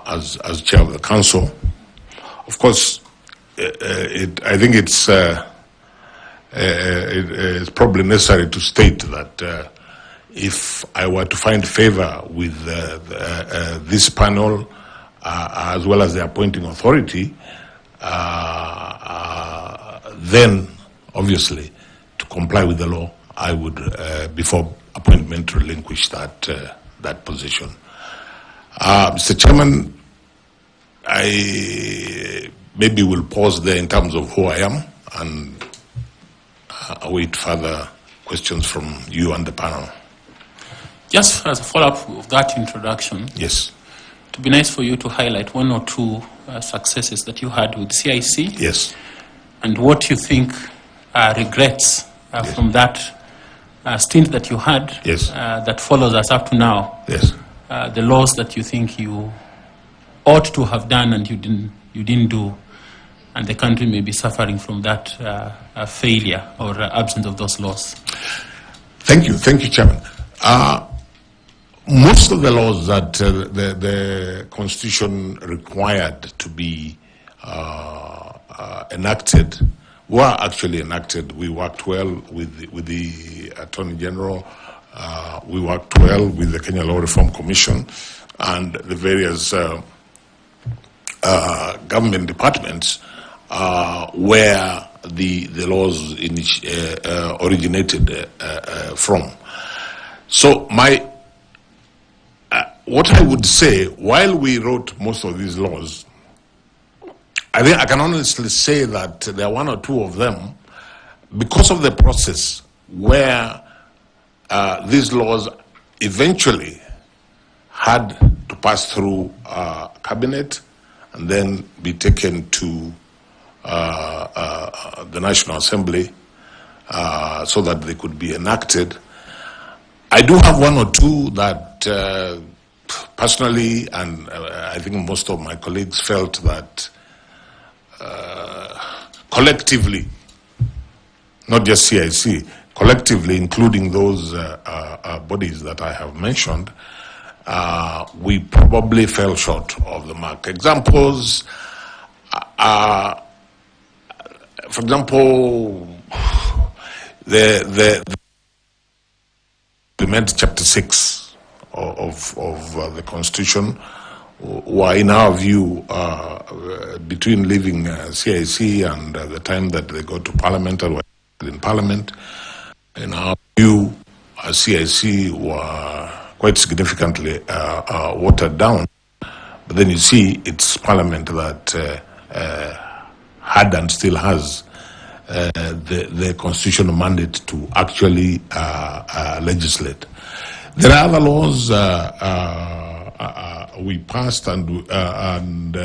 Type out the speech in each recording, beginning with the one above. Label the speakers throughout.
Speaker 1: as chair of the council. Of course, I think it's probably necessary to state that if I were to find favor with this panel, as well as the appointing authority, then obviously to comply with the law, I would, before appointment, relinquish that position. Mr. Chairman, I maybe will pause there in terms of who I am and await further questions from you and the panel.
Speaker 2: Just as a follow-up of that introduction,
Speaker 1: yes,
Speaker 2: it would be nice for you to highlight one or two successes that you had with CIC.
Speaker 1: Yes.
Speaker 2: And what you think are regrets
Speaker 1: yes.
Speaker 2: from that stint that you had,
Speaker 1: yes.
Speaker 2: That follows us up to now.
Speaker 1: Yes.
Speaker 2: The laws that you think you ought to have done and you didn't do, and the country may be suffering from that failure or absence of those laws.
Speaker 1: Thank you, Chairman. Most of the laws that the Constitution required to be enacted were actually enacted. We worked well with the Attorney General. We worked well with the Kenya Law Reform Commission and the various government departments where the laws originated from. So what I would say, while we wrote most of these laws, I think I can honestly say that there are one or two of them, because of the process where these laws eventually had to pass through cabinet and then be taken to the National Assembly so that they could be enacted. I do have one or two that personally, and I think most of my colleagues felt that collectively, not just CIC, collectively, including those bodies that I have mentioned, we probably fell short of the mark. Examples, for example, the implement Chapter 6 of the Constitution, were in our view, between leaving CIC and the time that they go to Parliament or in Parliament, in our view, CIC were quite significantly watered down. But then you see it's Parliament that had and still has the constitutional mandate to actually legislate. There are other laws we passed and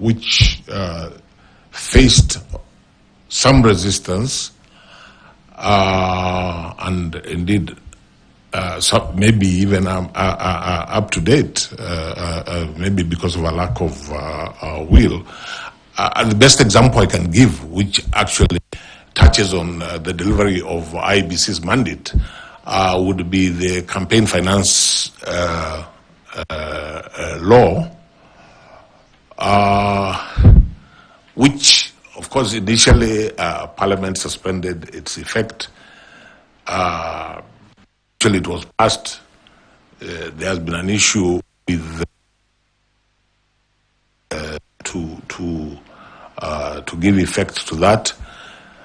Speaker 1: which faced some resistance and indeed maybe even up to date, maybe because of a lack of will. The best example I can give, which actually touches on the delivery of IEBC's mandate, would be the campaign finance law, which, of course, initially Parliament suspended its effect. Actually, it was passed. There has been an issue with to give effect to that.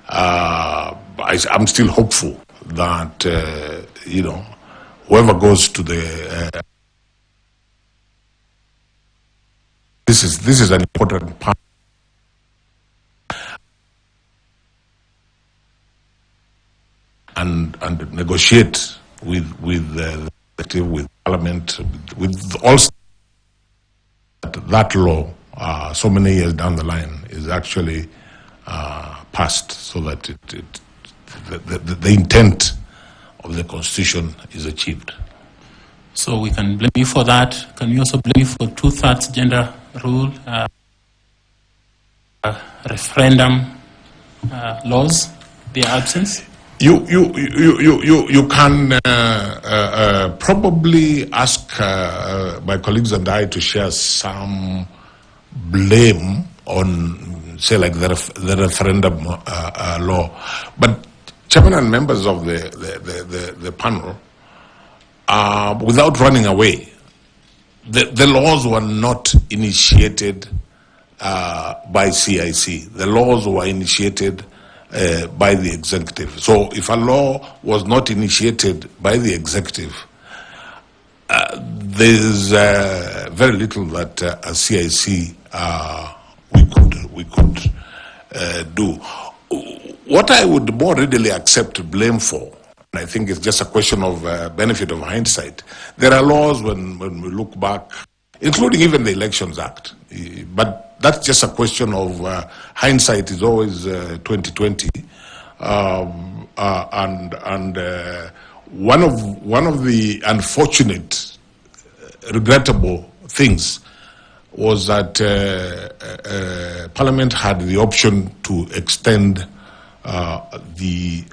Speaker 1: I'm still hopeful that whoever goes to the this is an important part and negotiate with Parliament with all that law. So many years down the line is actually passed, so that the intent of the Constitution is achieved.
Speaker 2: So we can blame you for that. Can we also blame you for 2/3 gender rule, referendum laws, their absence?
Speaker 1: You can probably ask my colleagues and I to share some blame on, say, like the referendum law. But Chairman and members of the panel, without running away, the laws were not initiated by CIC. The laws were initiated by the executive. So if a law was not initiated by the executive, there's very little that as CIC we could do. What I would more readily accept blame for, and I think it's just a question of benefit of hindsight. There are laws when we look back, including even the Elections Act, but that's just a question of hindsight is always 2020, and one of the unfortunate, regrettable things was that Parliament had the option to extend the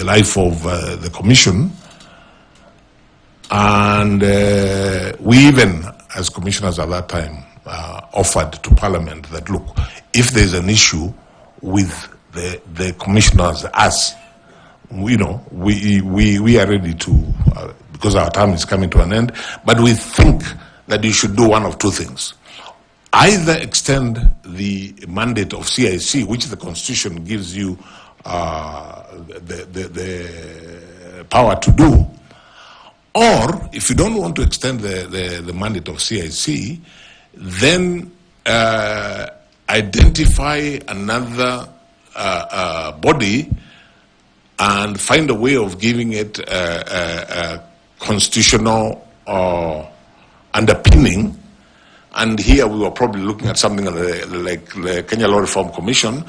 Speaker 1: life of the Commission, and we even, as commissioners at that time, offered to Parliament that, look, if there's an issue with the commissioners, us, we are ready to, because our term is coming to an end, but we think that you should do one of two things. Either extend the mandate of CIC, which the Constitution gives you the power to do, or if you don't want to extend the mandate of CIC, then identify another body and find a way of giving it a constitutional underpinning. And here we were probably looking at something like the Kenya Law Reform Commission,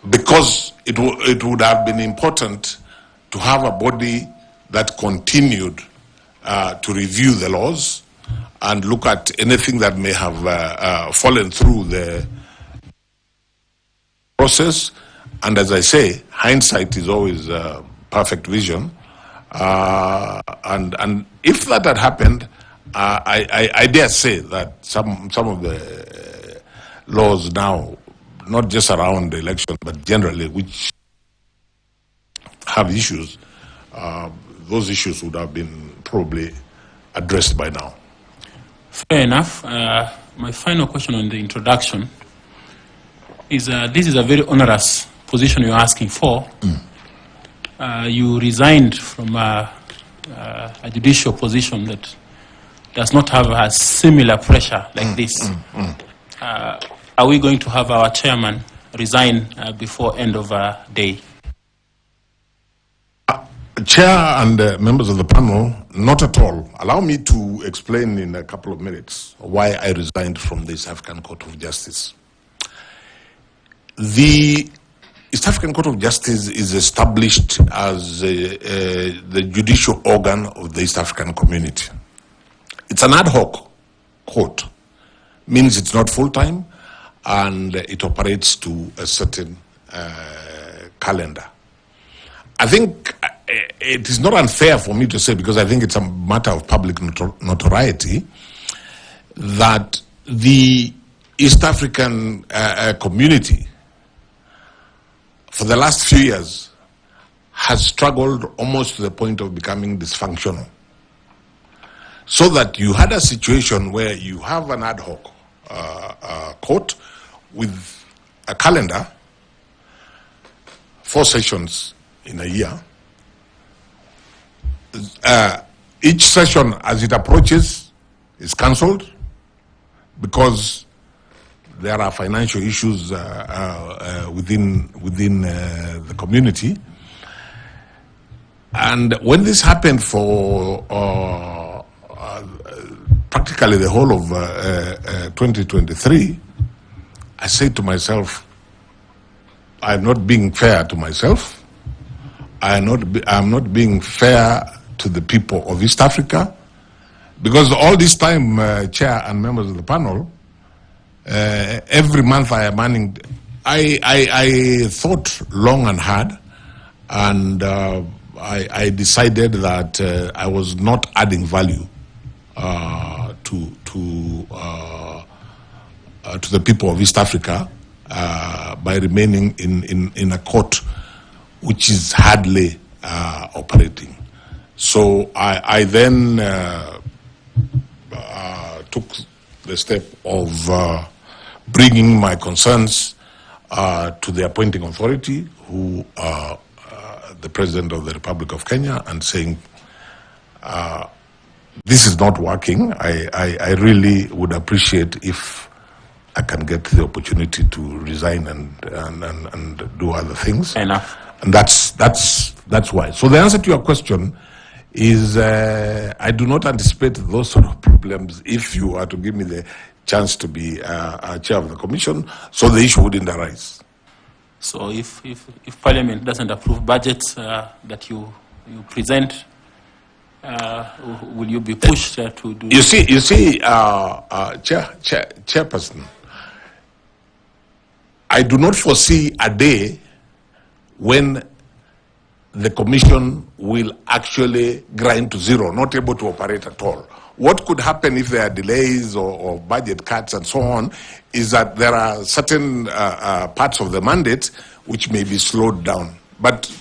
Speaker 1: because it would have been important to have a body that continued to review the laws and look at anything that may have fallen through the process. And as I say, hindsight is always perfect vision. And if that had happened, I dare say that some of the laws now, not just around the election, but generally, which have issues, those issues would have been probably addressed by now.
Speaker 2: Fair enough. My final question on the introduction is, this is a very onerous position you're asking for. You resigned from a judicial position that does not have a similar pressure like this. Are we going to have our chairman resign before end of day?
Speaker 1: Chair and members of the panel, not at all. Allow me to explain in a couple of minutes why I resigned from the East African Court of Justice. The East African Court of Justice is established as the judicial organ of the East African community. It's an ad hoc court, means it's not full-time, and it operates to a certain calendar. I think it is not unfair for me to say, because I think it's a matter of public notoriety, that the East African community for the last few years has struggled almost to the point of becoming dysfunctional. So that you had a situation where you have an ad hoc court with a calendar, 4 sessions in a year. Each session, as it approaches, is cancelled because there are financial issues within the community. And when this happened for practically the whole of 2023, I said to myself, I'm not being fair to myself. I'm not being fair to the people of East Africa, because all this time, Chair and members of the panel, every month I am I thought long and hard, and I decided that I was not adding value to the people of East Africa by remaining in a court which is hardly operating. So I then took the step of bringing my concerns to the appointing authority, who the President of the Republic of Kenya, and saying, this is not working. I really would appreciate if I can get the opportunity to resign and do other things.
Speaker 2: Enough.
Speaker 1: And that's why. So the answer to your question is I do not anticipate those sort of problems if you are to give me the chance to be chair of the commission, so the issue wouldn't arise.
Speaker 2: So if Parliament doesn't approve budgets that you present, will you be pushed to do?
Speaker 1: You see, Chairperson, I do not foresee a day when the commission will actually grind to zero, not able to operate at all. What could happen if there are delays or budget cuts and so on is that there are certain parts of the mandate which may be slowed down. But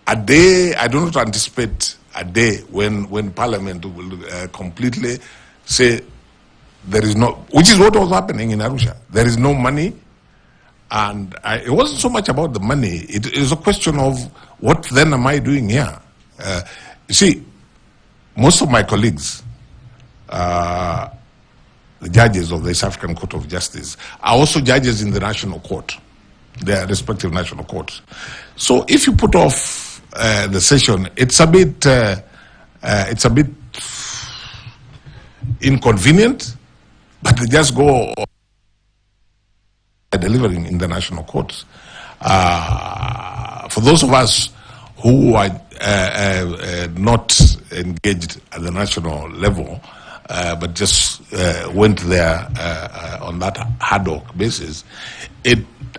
Speaker 1: a day, I do not anticipate a day when Parliament will completely say there is no, which is what was happening in Arusha. There is no money. And it wasn't so much about the money. It is a question of what then am I doing here? You see, most of my colleagues, the judges of the East African Court of Justice, are also judges in the national court, their respective national courts. So if you put off the session, it's a bit inconvenient, but they just go delivering in the national courts. For those of us who are not engaged at the national level, but just went there on that ad hoc basis,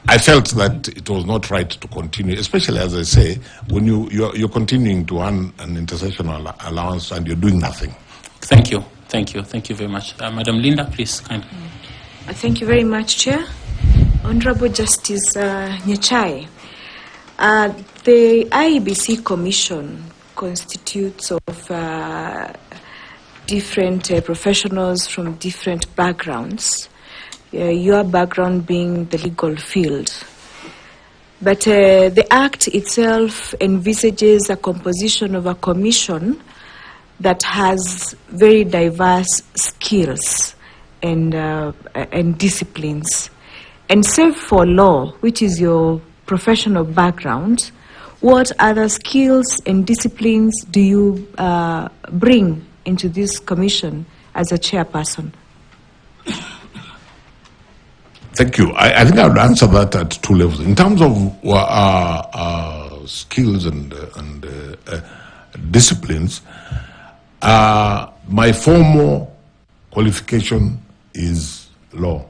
Speaker 1: I felt that it was not right to continue, especially, as I say, when you're continuing to earn an intersessional allowance and you're doing nothing.
Speaker 2: Thank you very much. Madam Linda, please.
Speaker 3: Thank you very much, Chair. Honorable Justice Nyachae, the IEBC Commission constitutes of different professionals from different backgrounds, your background being the legal field. But the Act itself envisages a composition of a commission that has very diverse skills and disciplines. And save for law, which is your professional background, what other skills and disciplines do you bring into this commission as a chairperson?
Speaker 1: Thank you. I think I would answer that at two levels. In terms of skills and disciplines, my formal qualification is law.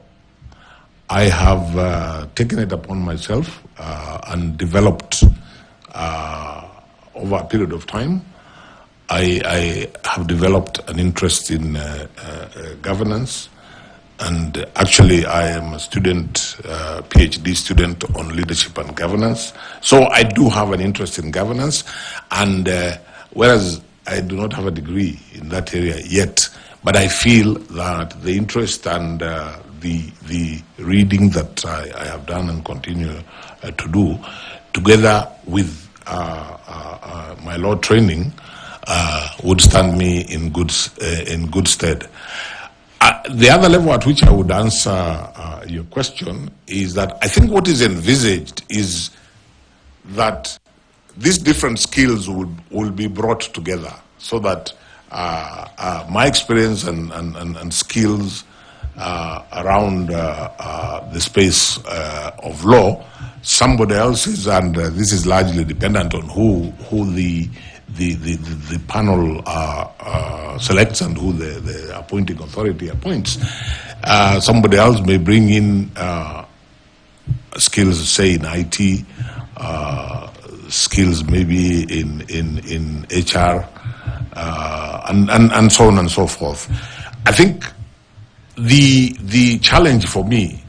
Speaker 1: I have taken it upon myself and developed over a period of time. I have developed an interest in governance, and actually I am a student, PhD student on leadership and governance. So I do have an interest in governance, and whereas I do not have a degree in that area yet, but I feel that the interest and the reading that I have done and continue to do, together with my law training, would stand me in good stead. The other level at which I would answer your question is that I think what is envisaged is that these different skills will be brought together so that my experience and skills around the space of law, somebody else's, and this is largely dependent on who the panel selects and who the appointing authority appoints. Somebody else may bring in skills, say in IT, skills maybe in HR, and so on and so forth. I think the challenge for me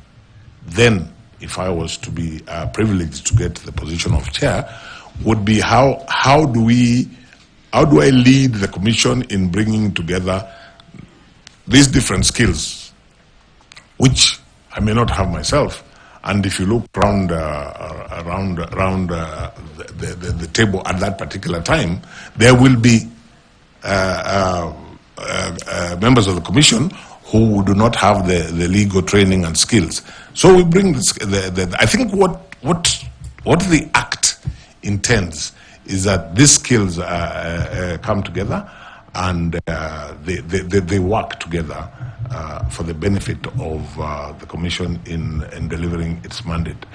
Speaker 1: then, if I was to be privileged to get the position of chair, would be how do I lead the commission in bringing together these different skills, which I may not have myself. And if you look around the table at that particular time, there will be members of the commission who do not have the legal training and skills. So we bring I think what the Act intends is that these skills come together and they work together for the benefit of the Commission in delivering its mandate.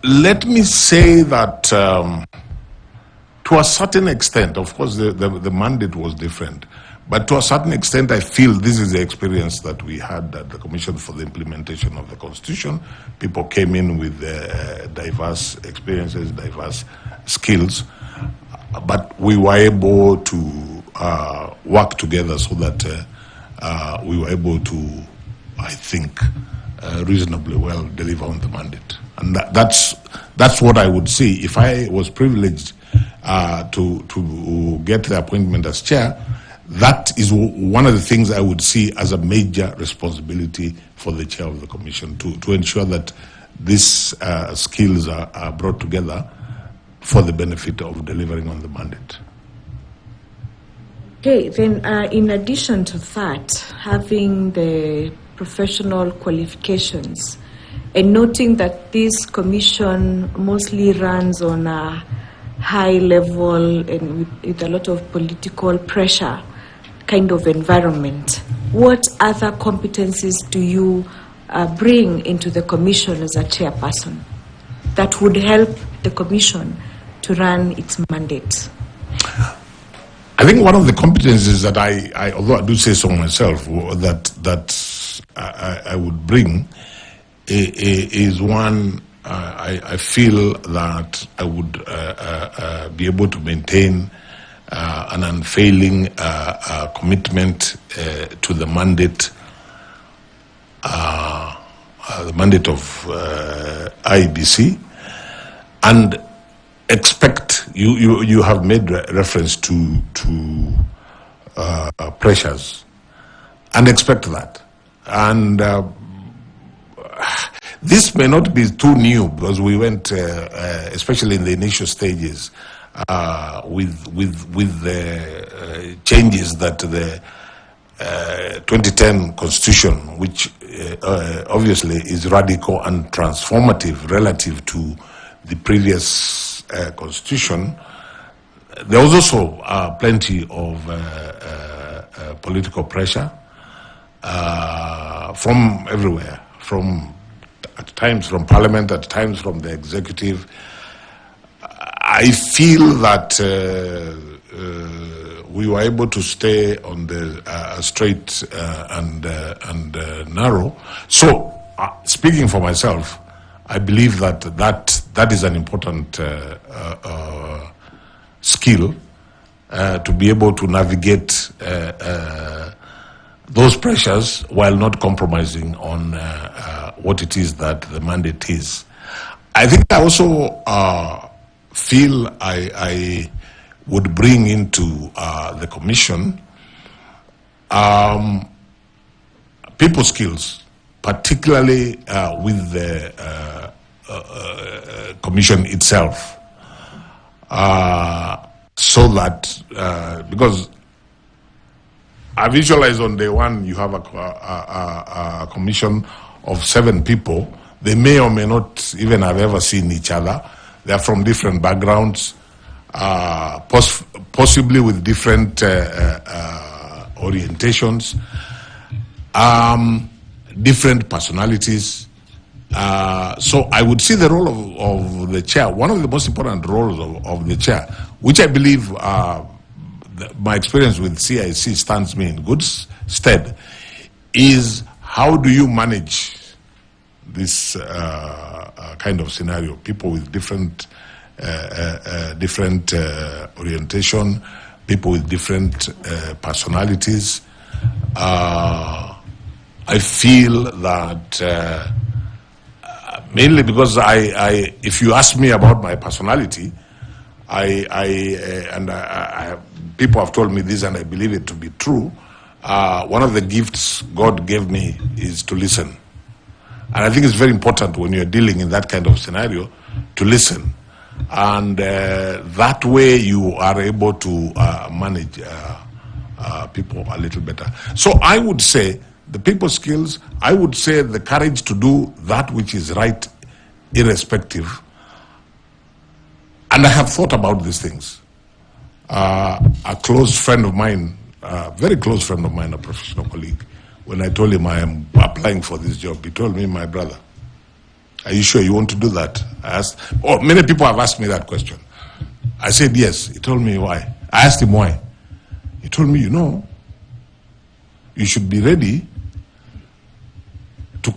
Speaker 1: Let me say that to a certain extent, of course the mandate was different, but to a certain extent I feel this is the experience that we had at the Commission for the implementation of the Constitution. People came in with diverse experiences, diverse skills, but we were able to work together so that we were able to, I think, reasonably well deliver on the mandate. And that's what I would say. If I was privileged to get the appointment as chair, that is one of the things I would see as a major responsibility for the chair of the commission, to ensure that these skills are brought together for the benefit of delivering on the mandate.
Speaker 3: Okay, then in addition to that, having the professional qualifications and noting that this commission mostly runs on a high level and with a lot of political pressure kind of environment, what other competencies do you bring into the commission as a chairperson that would help the commission to run its mandate?
Speaker 1: I think one of the competencies that I although I do say so myself, that I would bring is one. I feel that I would be able to maintain an unfailing commitment to the mandate of IEBC, and expect you have made reference to pressures, and expect that. And this may not be too new, because we went, especially in the initial stages, with the changes that the 2010 Constitution, which obviously is radical and transformative relative to the previous Constitution. There was also plenty of political pressure from everywhere, at times from Parliament, at times from the executive. I feel that we were able to stay on the straight and narrow. So, speaking for myself, I believe that is an important skill to be able to navigate those pressures while not compromising on what it is that the mandate is. I think I also feel I would bring into the commission people skills, particularly with the commission itself, so that because I visualize on day one you have a commission of 7 people. They may or may not even have ever seen each other. They are from different backgrounds, possibly with different orientations, different personalities. So I would see the role of the chair, one of the most important roles of the chair, which I believe my experience with CIC stands me in good stead, is how do you manage this kind of scenario. People with different orientation, people with different personalities. I feel that mainly because if you ask me about my personality, people have told me this, and I believe it to be true. One of the gifts God gave me is to listen. And I think it's very important when you're dealing in that kind of scenario to listen. And that way you are able to manage people a little better. So I would say the people skills, I would say the courage to do that which is right, irrespective. And I have thought about these things. A close friend of mine, a very close friend of mine, a professional colleague, when I told him I am applying for this job, he told me, my brother, are you sure you want to do that? I asked, many people have asked me that question. I said yes. He told me why. I asked him why. He told me, you should be ready to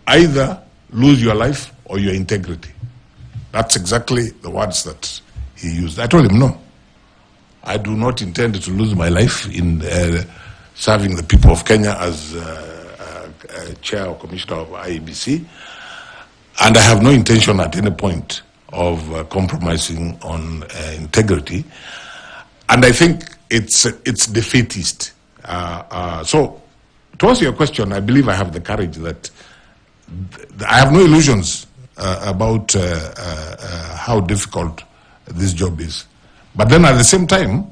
Speaker 1: either lose your life or your integrity. That's exactly the words that he used. I told him, no, I do not intend to lose my life in serving the people of Kenya as chair or commissioner of IEBC. And I have no intention at any point of compromising on integrity. And I think it's defeatist. So to answer your question, I believe I have the courage that I have no illusions about how difficult this job is. But then at the same time,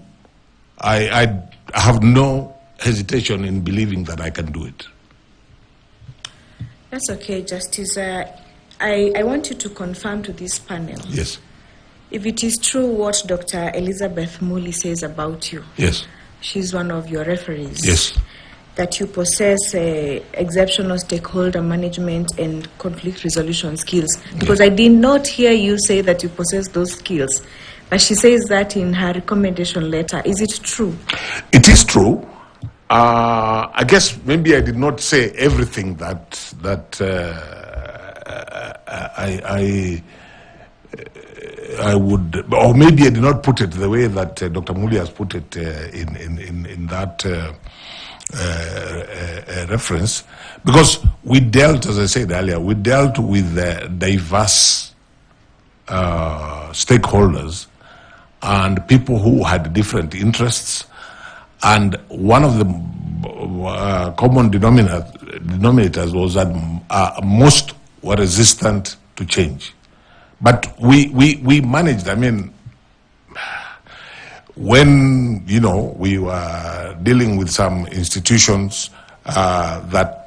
Speaker 1: I have no hesitation in believing that I can do it.
Speaker 3: That's okay, Justice. I want you to confirm to this panel.
Speaker 1: Yes.
Speaker 3: If it is true what Dr. Elizabeth Muli says about you.
Speaker 1: Yes.
Speaker 3: She's one of your referees.
Speaker 1: Yes.
Speaker 3: That you possess exceptional stakeholder management and conflict resolution skills. Because I did not hear you say that you possess those skills. But she says that in her recommendation letter. Is it true?
Speaker 1: It is true. I guess maybe I did not say everything that I would, or maybe I did not put it the way that Dr. Muli has put it in that reference, because we dealt, as I said earlier, we dealt with diverse stakeholders and people who had different interests. And one of the common denominators was that most were resistant to change. But we managed. I mean, when, we were dealing with some institutions that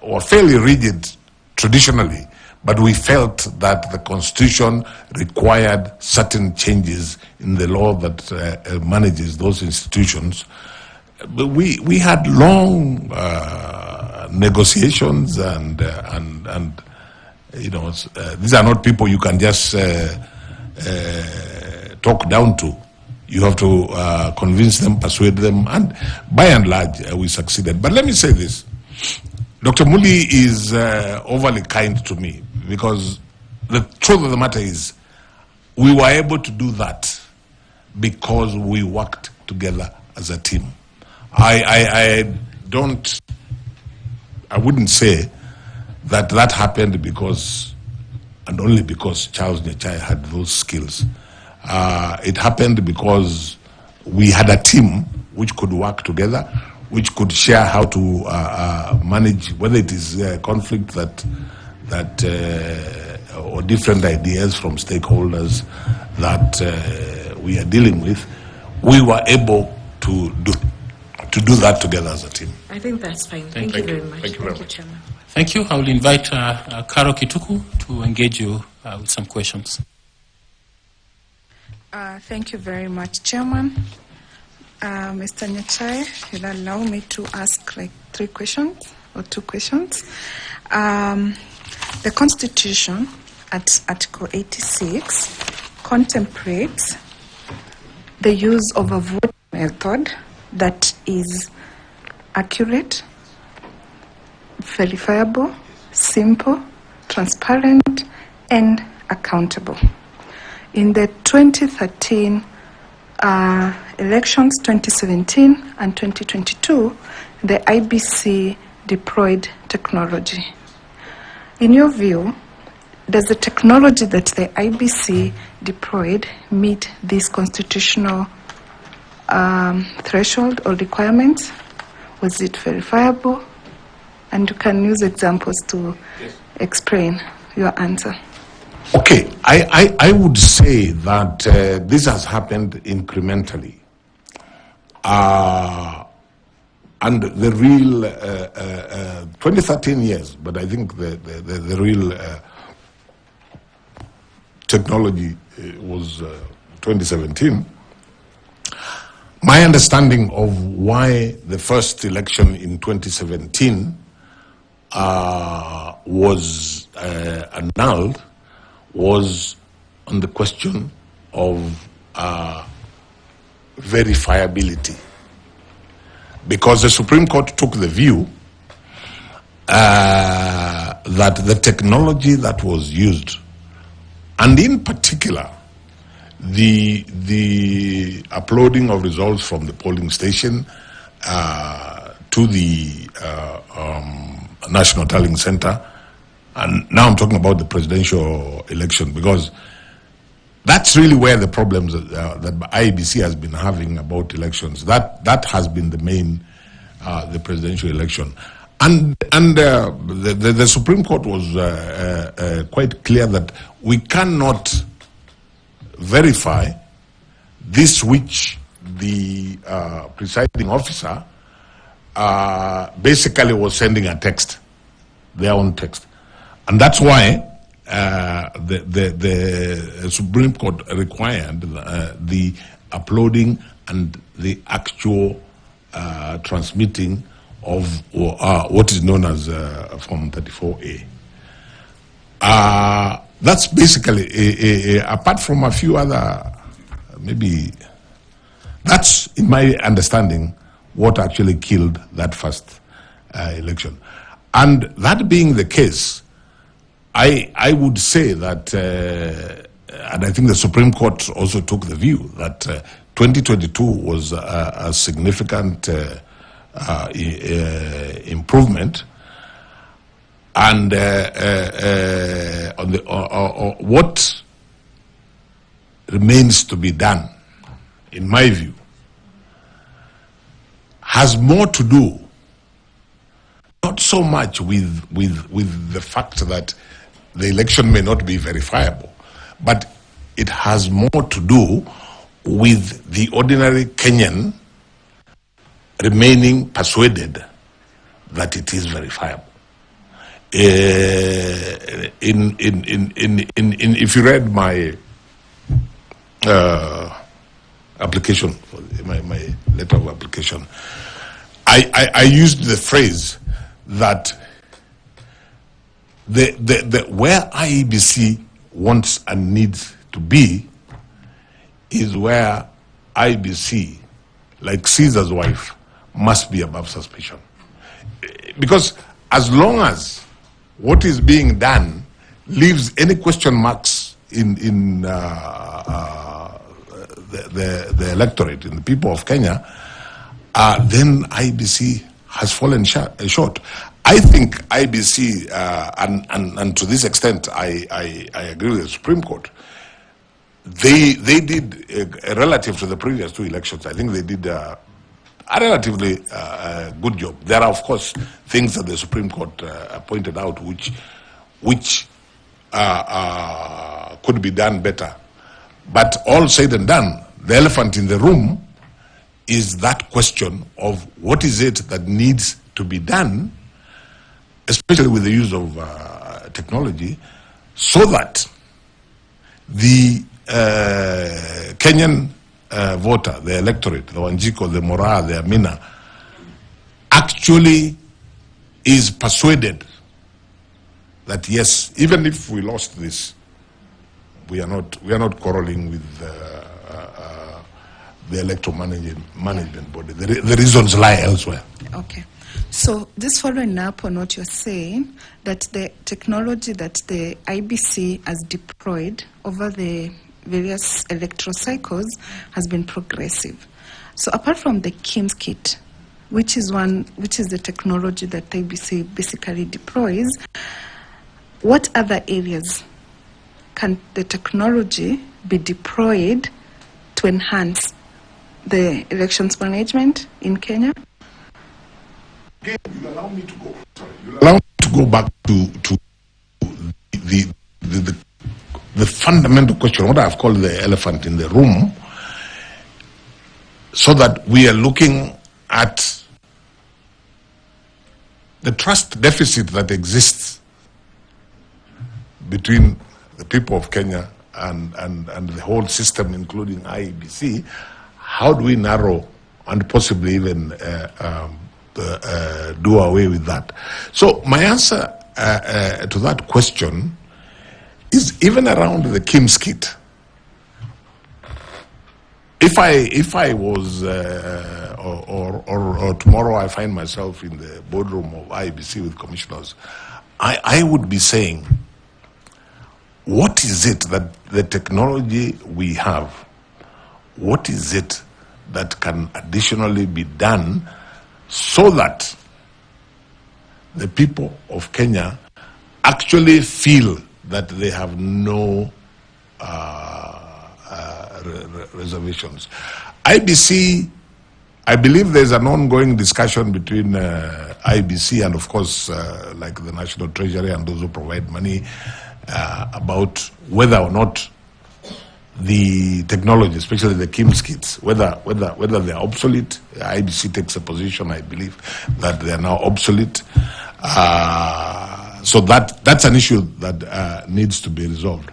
Speaker 1: were fairly rigid traditionally, but we felt that the Constitution required certain changes in the law that manages those institutions. But we had long negotiations, and these are not people you can just talk down to. You have to convince them, persuade them, and by and large, we succeeded. But let me say this. Dr. Muli is overly kind to me, because the truth of the matter is we were able to do that because we worked together as a team. I wouldn't say that happened because and only because Charles Nyachae had those skills. It happened because we had a team which could work together, which could share how to manage, whether it is conflict or different ideas from stakeholders that we are dealing with. We were able to do that together as a team.
Speaker 3: I think that's fine. Thank you very much.
Speaker 1: Thank you very much.
Speaker 3: Chairman.
Speaker 2: Thank you. I will invite Karo Kituku to engage you with some questions.
Speaker 4: Thank you very much, Chairman. Mr. Nyachae, you'll allow me to ask like 3 questions or 2 questions. The Constitution at Article 86 contemplates the use of a vote method that is accurate, verifiable, simple, transparent, and accountable. In the 2013 elections, 2017 and 2022, the IEBC deployed technology. In your view, does the technology that the IEBC deployed meet this constitutional threshold or requirements? Was it verifiable? And you can use examples to explain your answer.
Speaker 1: Okay, I would say that this has happened incrementally. And the real 2013 years, but I think the real technology was 2017. My understanding of why the first election in 2017 was annulled was on the question of verifiability. Because the Supreme Court took the view that the technology that was used, and in particular, the uploading of results from the polling station to the National Tallying Center, and now I'm talking about the presidential election, because that's really where the problems that IEBC has been having about elections. That has been the main, the presidential election. And the Supreme Court was quite clear that we cannot verify this which the presiding officer basically was sending a text, their own text. And that's why the Supreme Court required the uploading and the actual transmitting of what is known as Form 34A. That's basically, apart from a few other, maybe, that's, in my understanding, what actually killed that first election. And that being the case, I would say that, and I think the Supreme Court also took the view that 2022 was a significant improvement, and on the what remains to be done, in my view, has more to do not so much with the fact that the election may not be verifiable, but it has more to do with the ordinary Kenyan remaining persuaded that it is verifiable. If you read my application, my letter of application, I used the phrase that where IEBC wants and needs to be is where IEBC, like Caesar's wife, must be above suspicion. Because as long as what is being done leaves any question marks in the electorate, in the people of Kenya, then IEBC has fallen short. I think IEBC, and to this extent, I agree with the Supreme Court. They did, relative to the previous two elections, I think they did a relatively good job. There are, of course, things that the Supreme Court pointed out which could be done better. But all said and done, the elephant in the room is that question of what is it that needs to be done, especially with the use of technology, so that the Kenyan voter, the electorate, the Wanjiko, the Mora, the Amina, actually is persuaded that yes, even if we lost this, we are not quarreling with the electoral management body. The reasons lie elsewhere.
Speaker 4: Okay. So just following up on what you're saying, that the technology that the IBC has deployed over the various electoral cycles has been progressive. So apart from the KIMS kit, which is the technology that the IBC basically deploys, what other areas can the technology be deployed to enhance the elections management in Kenya?
Speaker 1: Again, you allow me to go. Sorry, you allow me to go back to the fundamental question, what I've called the elephant in the room, so that we are looking at the trust deficit that exists between the people of Kenya and the whole system, including IEBC. How do we narrow and possibly even do away with that? So my answer to that question is even around the KIMS kit. If I was or tomorrow I find myself in the boardroom of IEBC with commissioners, I would be saying, what is it that the technology we have, what is it that can additionally be done so that the people of Kenya actually feel that they have no reservations? IBC, I believe there's an ongoing discussion between IBC and, of course, like the National Treasury and those who provide money about whether or not the technology, especially the KIMS kits, whether they're obsolete. IBC takes a position, I believe, that they are now obsolete. So that's an issue that needs to be resolved.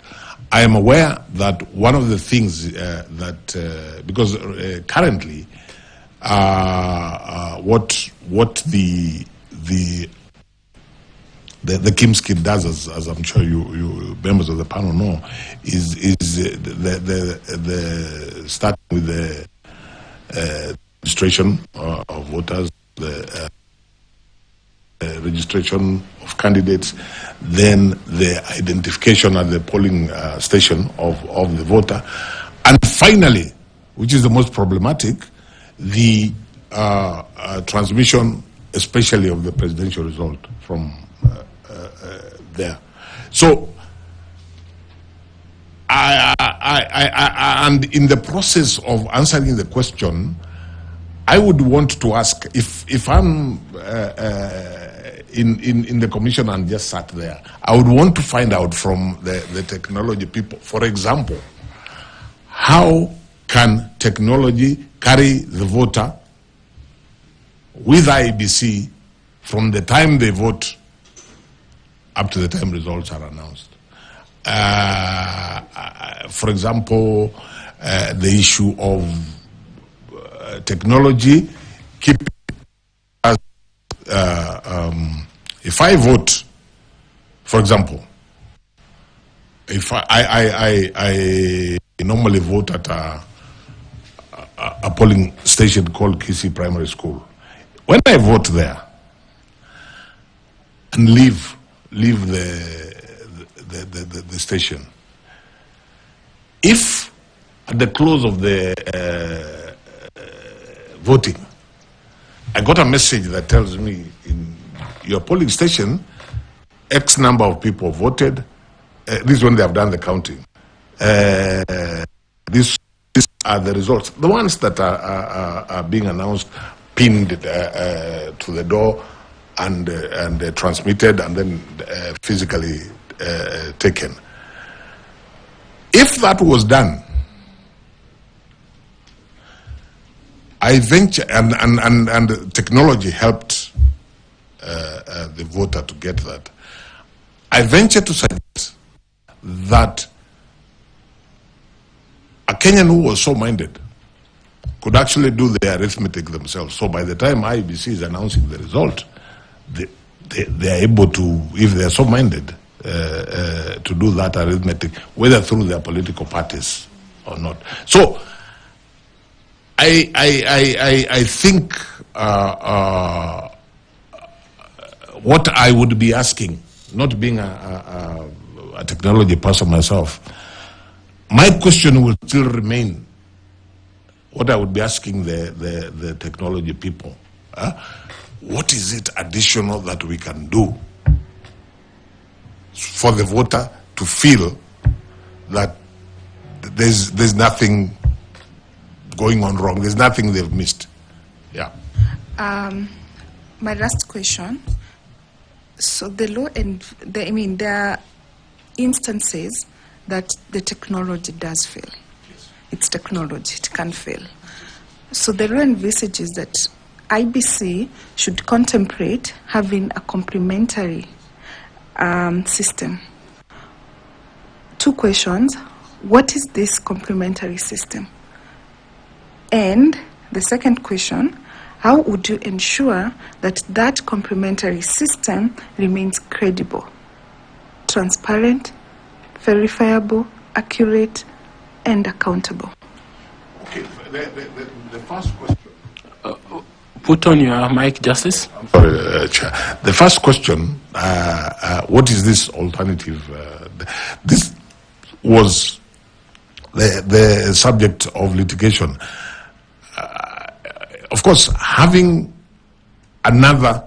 Speaker 1: I am aware that one of the things because currently what the KIMS kit does, as I'm sure you members of the panel know, is the starting with the registration of voters, the registration of candidates, then the identification at the polling station of the voter, and finally, which is the most problematic, the transmission, especially of the presidential result from there. So, and in the process of answering the question, I would want to ask, if I'm in the commission and just sat there, I would want to find out from the technology people, for example, how can technology carry the voter with IEBC from the time they vote up to the time results are announced. For example, the issue of technology keeping us, if I vote, for example, if I normally vote at a polling station called Kisi Primary School. When I vote there and leave the station, if at the close of the voting, I got a message that tells me in your polling station, X number of people voted, this is when they have done the counting. These are the results. The ones that are being announced, pinned to the door and transmitted and then physically taken. If that was done, I venture, and technology helped the voter to get that. I venture to suggest that a Kenyan who was so minded could actually do the arithmetic themselves. So by the time IEBC is announcing the result, they are able to, if they are so minded, to do that arithmetic, whether through their political parties or not. So I think what I would be asking, not being a technology person myself, my question will still remain what I would be asking the technology people. What is it additional that we can do for the voter to feel that there's nothing going on wrong, there's nothing they've missed? Yeah.
Speaker 4: My last question. So the law and there are instances that the technology does fail.
Speaker 1: Yes.
Speaker 4: It's technology, it can fail. So the law envisages that IBC should contemplate having a complementary system. Two questions. What is this complementary system? And the second question, how would you ensure that that complementary system remains credible, transparent, verifiable, accurate, and accountable?
Speaker 1: Okay, the first question.
Speaker 2: Put on your mic, Justice.
Speaker 1: I'm sorry, Chair. The first question, what is this alternative? This was the subject of litigation. Of course, having another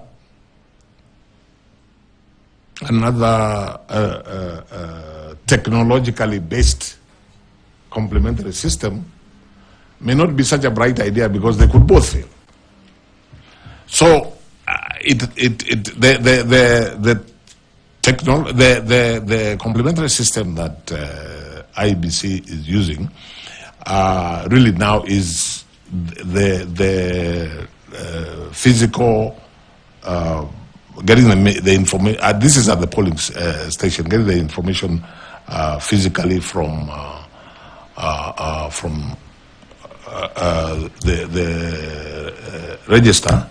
Speaker 1: technologically based complementary system may not be such a bright idea because they could both fail. So the complementary system that IEBC is using really now is the physical getting the information. This is at the polling station, getting the information physically from the register.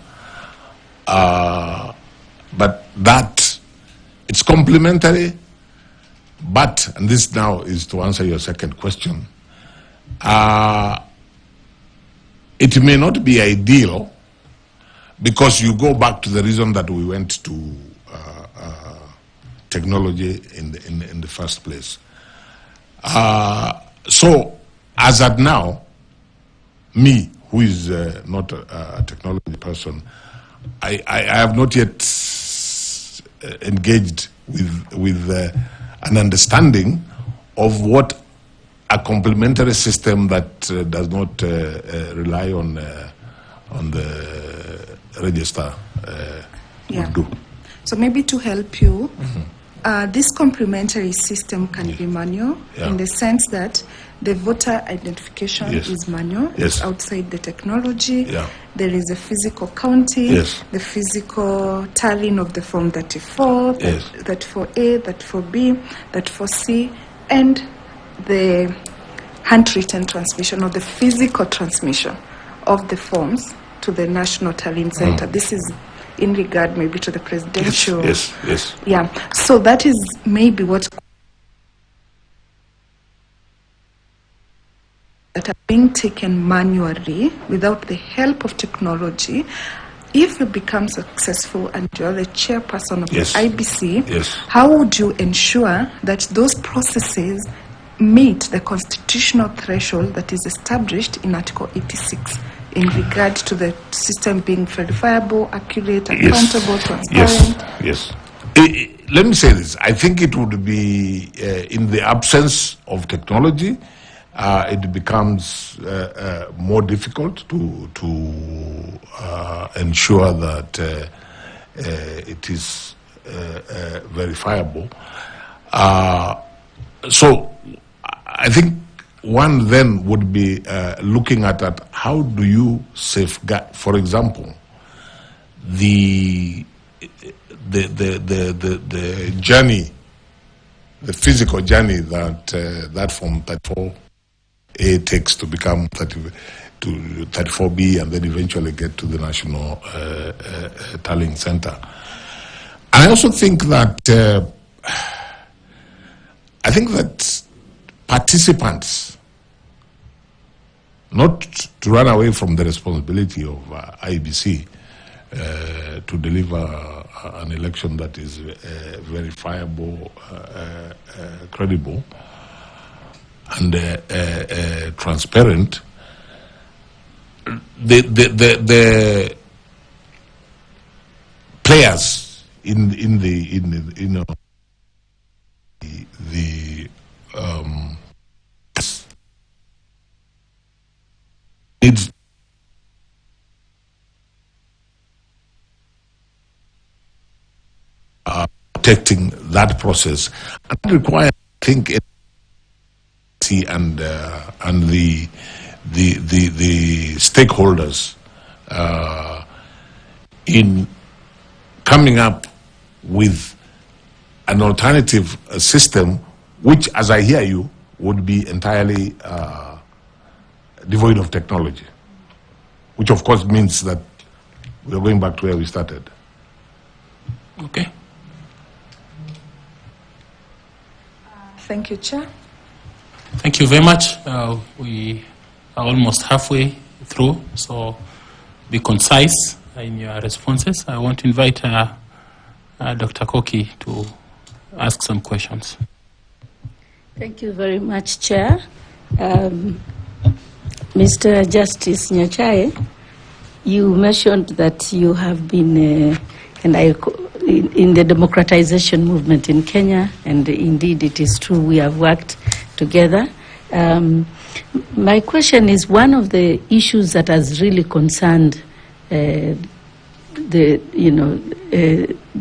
Speaker 1: But that it's complementary, but, and this now is to answer your second question, it may not be ideal because you go back to the reason that we went to technology in the first place. So as at now, me, who is not a technology person, I have not yet engaged with an understanding of what a complementary system that does not rely on the register would do.
Speaker 4: So maybe to help you, this complementary system can be manual in the sense that the voter identification is manual. It's outside the technology. There is a physical counting, the physical tallying of the Form 34, 34A, 34B, 34C, and the handwritten transmission or the physical transmission of the forms to the National Tallying Center. This is in regard maybe to the presidential. Yeah. So that is maybe what that are being taken manually without the help of technology. If you become successful and you're the chairperson of the IBC, how would you ensure that those processes meet the constitutional threshold that is established in Article 86 in regard to the system being verifiable, accurate, accountable, transparent?
Speaker 1: Let me say this. I think it would be, in the absence of technology, it becomes more difficult to ensure that it is verifiable. So I think one then would be looking at that. How do you safeguard, for example, the journey, the physical journey that that Form 34A takes to become 34B and then eventually get to the National Tallying Center. I also think that participants, not to run away from the responsibility of IEBC to deliver an election that is verifiable, credible, and transparent. The players in the needs protecting that process, and that requires, I think, and the stakeholders in coming up with an alternative system, which, as I hear you, would be entirely devoid of technology, which of course means that we're going back to where we started.
Speaker 2: Okay.
Speaker 4: Thank you, Chair.
Speaker 2: Thank you very much. We are almost halfway through, so be concise in your responses. I want to invite Dr. Koki to ask some questions.
Speaker 5: Thank you very much, Chair. Mr. Justice Nyachae, you mentioned that you have been in the democratization movement in Kenya, and indeed it is true, we have worked together. My question is, one of the issues that has really concerned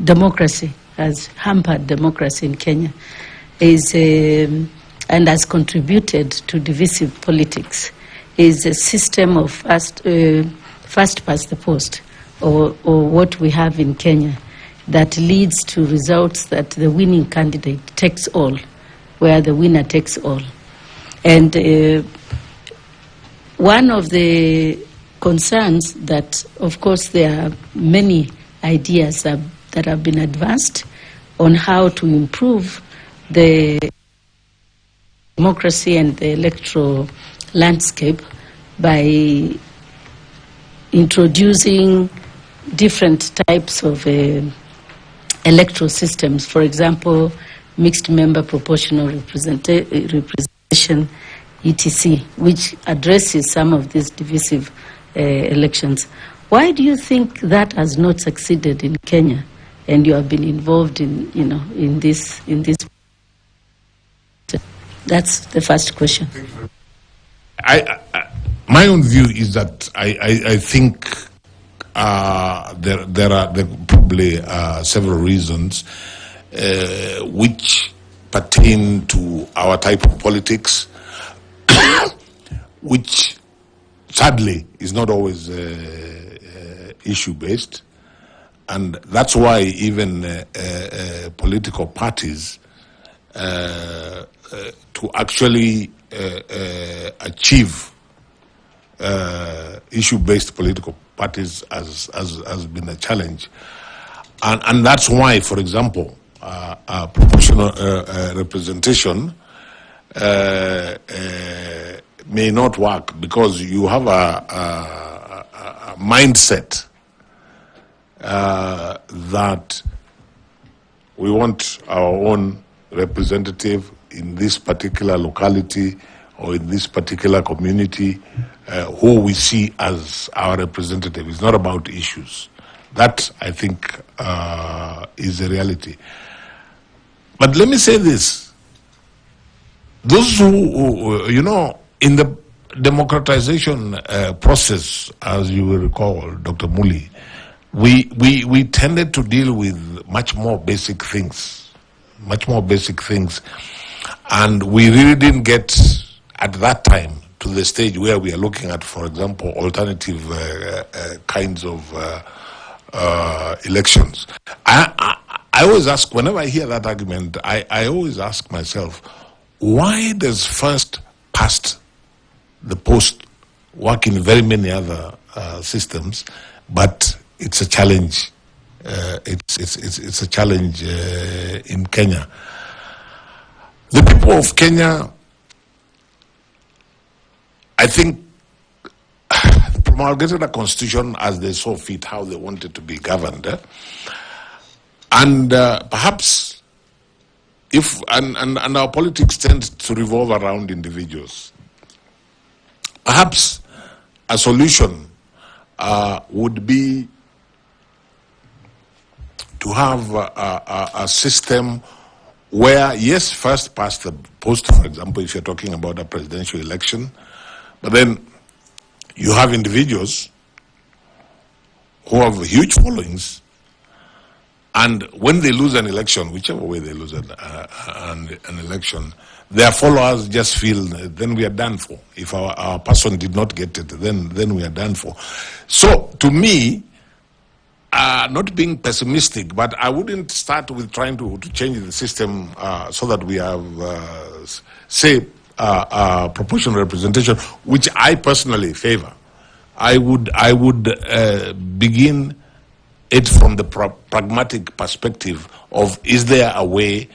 Speaker 5: democracy, has hampered democracy in Kenya, is and has contributed to divisive politics, is a system of first past the post, or what we have in Kenya, that leads to results that the winning candidate takes all, where the winner takes all. And one of the concerns that, of course, there are many ideas that have been advanced on how to improve the democracy and the electoral landscape by introducing different types of electoral systems. For example, mixed member proportional representation, etc., which addresses some of these divisive elections. Why do you think that has not succeeded in Kenya? And you have been involved in this. That's the first question.
Speaker 1: My own view is that I think there are probably several reasons which pertain to our type of politics, which sadly is not always issue-based. And that's why even political parties, to actually achieve issue-based political parties has been a challenge. And that's why, for example, proportional representation may not work, because you have a mindset that we want our own representative in this particular locality or in this particular community, who we see as our representative. It's not about issues. That, I think, is the reality. But let me say this. Those who in the democratization process, as you will recall, Dr. Muli, we tended to deal with much more basic things, and we really didn't get, at that time, to the stage where we are looking at, for example, alternative kinds of elections. I always ask, whenever I hear that argument, I always ask myself, why does first past the post work in very many other systems, but it's a challenge. It's a challenge in Kenya. The people of Kenya, I think, promulgated a constitution as they saw fit, how they wanted to be governed. And perhaps, if and our politics tends to revolve around individuals, perhaps a solution would be to have a system where, yes, first past the post, for example, if you're talking about a presidential election, but then you have individuals who have huge followings, and when they lose an election, whichever way they lose an election, their followers just feel, then we are done for. If our person did not get it, then we are done for. So, to me, not being pessimistic, but I wouldn't start with trying to change the system so that we have, say, proportional representation, which I personally favor. I would begin it from the pragmatic perspective of, is there a way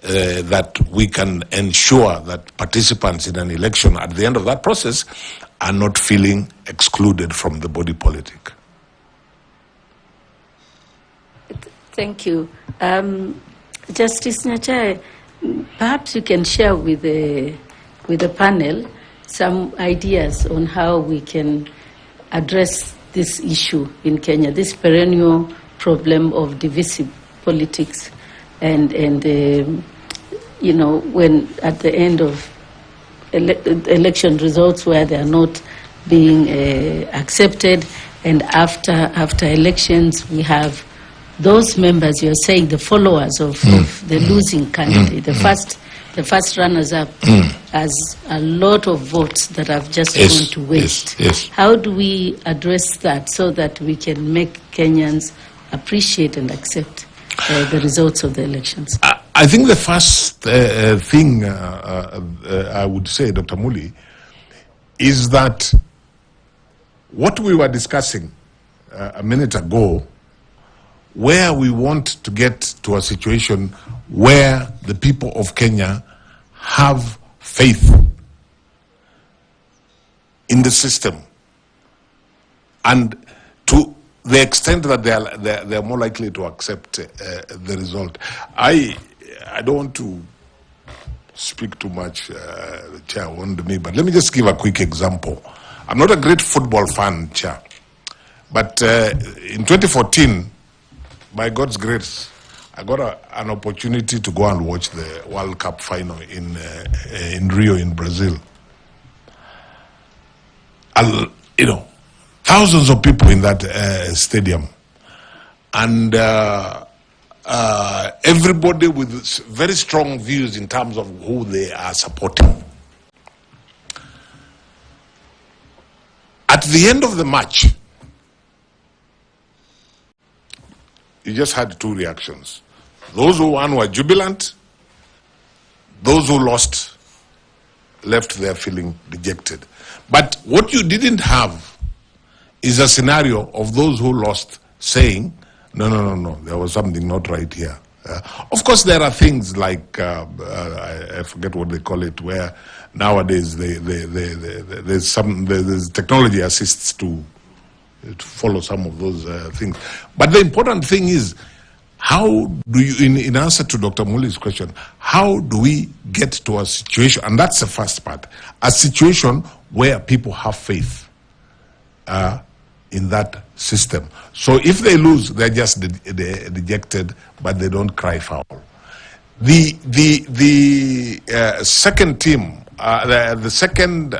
Speaker 1: that we can ensure that participants in an election at the end of that process are not feeling excluded from the body politic?
Speaker 5: Thank you. Justice Nyachae, perhaps you can share with the panel some ideas on how we can address this issue in Kenya, this perennial problem of divisive politics, and you know, when at the end of election results where they are not being accepted, and after elections we have those members, you're saying the followers of the losing candidate, the first runners-up, as a lot of votes that have just gone to waste.
Speaker 1: Yes.
Speaker 5: How do we address that so that we can make Kenyans appreciate and accept the results of the elections?
Speaker 1: I think the first thing I would say, Dr. Muli, is that what we were discussing a minute ago, where we want to get to a situation where the people of Kenya have faith in the system, and to the extent that they are more likely to accept the result. I don't want to speak too much, the Chair warned me, but let me just give a quick example. I'm not a great football fan, Chair, but in 2014, by God's grace, I got an opportunity to go and watch the World Cup final in Rio, in Brazil. You know, thousands of people in that stadium, and everybody with very strong views in terms of who they are supporting. At the end of the match, you just had two reactions. Those who won were jubilant. Those who lost left there feeling dejected. But what you didn't have is a scenario of those who lost saying, no, there was something not right here. Of course, there are things like, I forget what they call it, where nowadays there's technology assists to follow some of those things. But the important thing is, how do you, in answer to Dr. Muli's question, how do we get to a situation, and that's the first part, a situation where people have faith in that system. So if they lose, they're just dejected, but they don't cry foul. The second team, the second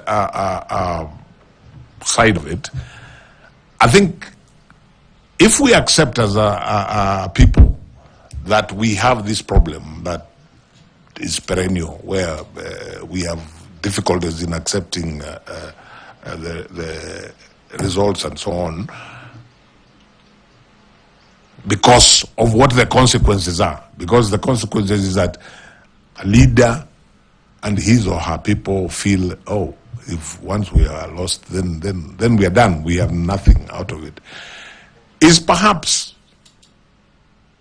Speaker 1: side of it, I think if we accept as a people that we have this problem that is perennial, where we have difficulties in accepting the results and so on, because of what the consequences are. Because the consequences is that a leader and his or her people feel, oh, if once we are lost, then we are done. We have nothing out of it. Is perhaps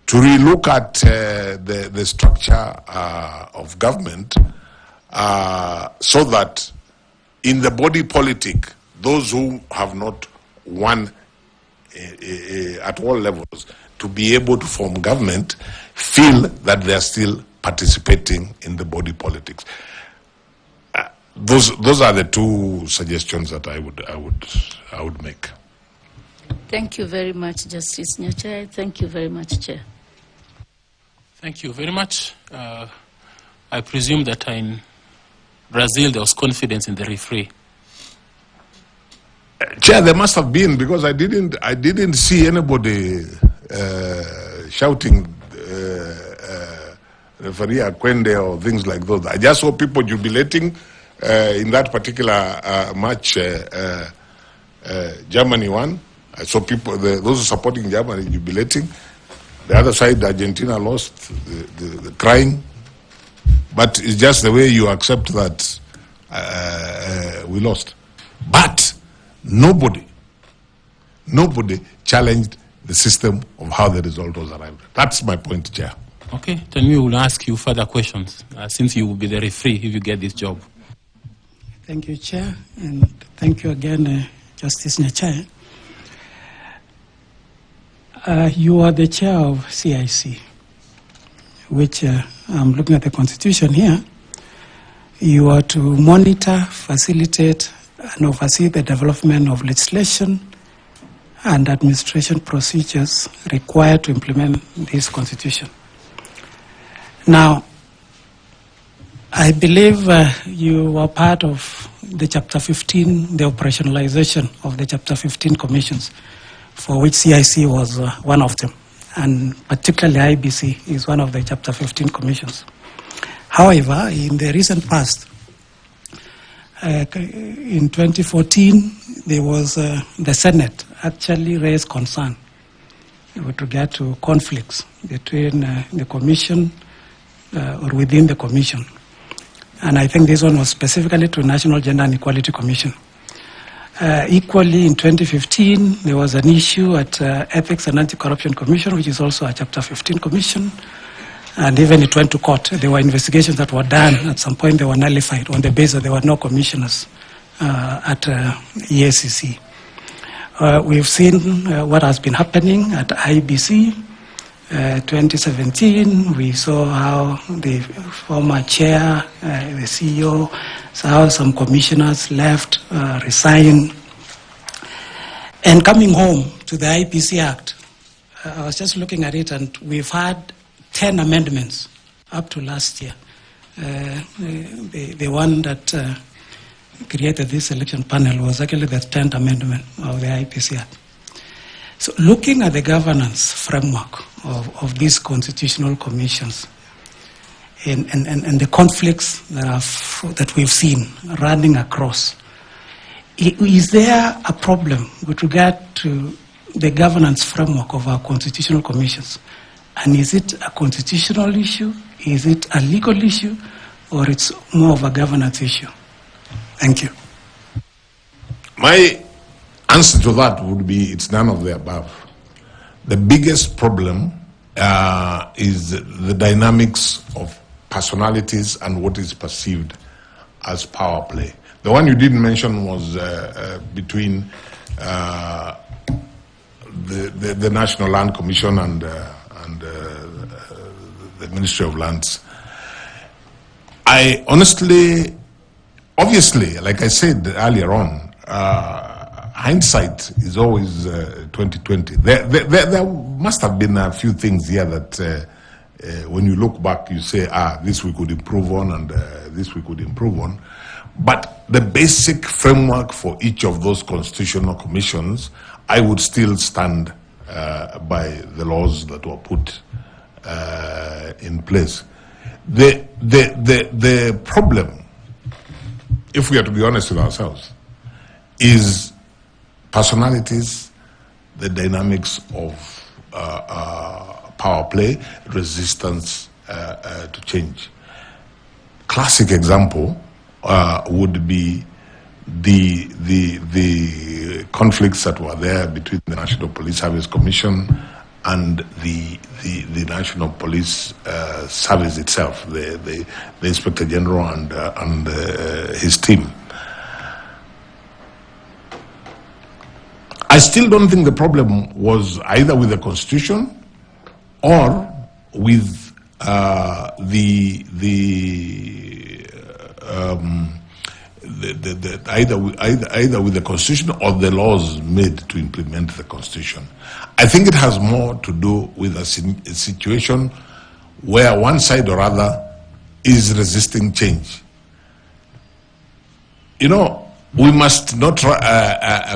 Speaker 1: to relook at the structure of government so that in the body politic, those who have not one at all levels to be able to form government feel that they are still participating in the body politics. Those are the two suggestions that I would make.
Speaker 5: Thank you very much, Justice Nyachae. Thank you very much, Chair.
Speaker 2: Thank you very much. I presume that in Brazil there was confidence in the referee.
Speaker 1: Chair, there must have been, because I didn't see anybody shouting referee Akwende or things like those. I just saw people jubilating in that particular match. Germany won. I saw people, those supporting Germany jubilating. The other side, Argentina lost, the crying. But it's just the way you accept that we lost. But nobody challenged the system of how the result was arrived at. That's my point, Chair.
Speaker 2: Okay, then we will ask you further questions, since you will be the referee if you get this job.
Speaker 6: Thank you, Chair, and thank you again, Justice Nyachae. You are the chair of CIC, which I'm looking at the Constitution here. You are to monitor, facilitate, and oversee the development of legislation and administration procedures required to implement this Constitution. Now, I believe you were part of the Chapter 15, the operationalization of the Chapter 15 commissions, for which CIC was one of them, and particularly IEBC is one of the Chapter 15 commissions. However, in the recent past, in 2014, there was the Senate actually raised concern with regard to conflicts between the Commission or within the Commission. And I think this one was specifically to National Gender and Equality Commission. Equally, in 2015, there was an issue at Ethics and Anti-Corruption Commission, which is also a Chapter 15 commission. And even it went to court. There were investigations that were done. At some point, they were nullified on the basis that there were no commissioners at EACC. We've seen what has been happening at IEBC. 2017, we saw how the former chair, the CEO, how some commissioners left, resigned. And coming home to the IEBC Act, I was just looking at it, and we've had 10 amendments up to last year. The one that created this election panel was actually the 10th amendment of the IEBC Act. So looking at the governance framework of these constitutional commissions and the conflicts that we've seen running across, is there a problem with regard to the governance framework of our constitutional commissions? And is it a constitutional issue? Is it a legal issue? Or it's more of a governance issue? Thank you.
Speaker 1: My answer to that would be it's none of the above. The biggest problem is the dynamics of personalities and what is perceived as power play. The one you didn't mention was between the National Land Commission and the Ministry of Lands. I honestly, obviously, like I said earlier on, hindsight is always 2020. There must have been a few things here that when you look back, you say, this we could improve on and this we could improve on. But the basic framework for each of those constitutional commissions, I would still stand by the laws that were put in place. The problem, if we are to be honest with ourselves, is personalities, the dynamics of power play, resistance to change. Classic example would be the conflicts that were there between the National Police Service Commission and the National Police Service itself, the Inspector General and his team. I I still don't think the problem was either with the constitution or with either with the constitution or the laws made to implement the constitution. I think it has more to do with a situation where one side or other is resisting change. You know, we must not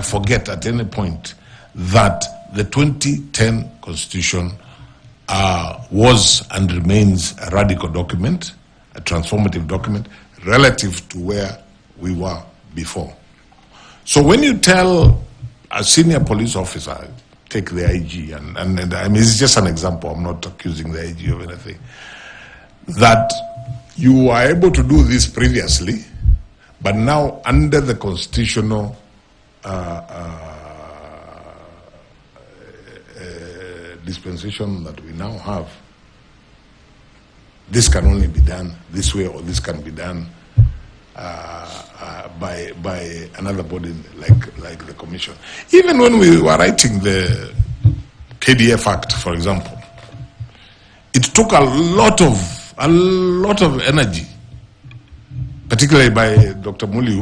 Speaker 1: forget at any point that the 2010 constitution was and remains a radical document, a transformative document relative to where we were before. So when you tell a senior police officer, take the IG, and I mean, it's just an example, I'm not accusing the IG of anything, that you were able to do this previously, but now under the constitutional dispensation that we now have, this can only be done this way, or this can be done by another body like the commission. Even when we were writing the KDF Act, for example, it took a lot of energy, particularly by Dr. Muli,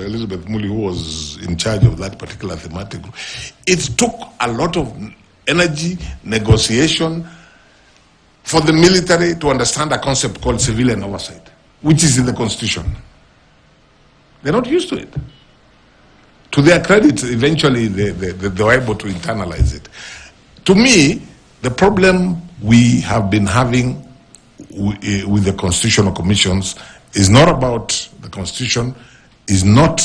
Speaker 1: Elizabeth Muli, who was in charge of that particular thematic group. It took a lot of energy, negotiation, for the military to understand a concept called civilian oversight, which is in the constitution. They're not used to it. To their credit, eventually they were able to internalize it. To me, the problem we have been having with the constitutional commissions is not about the constitution, is not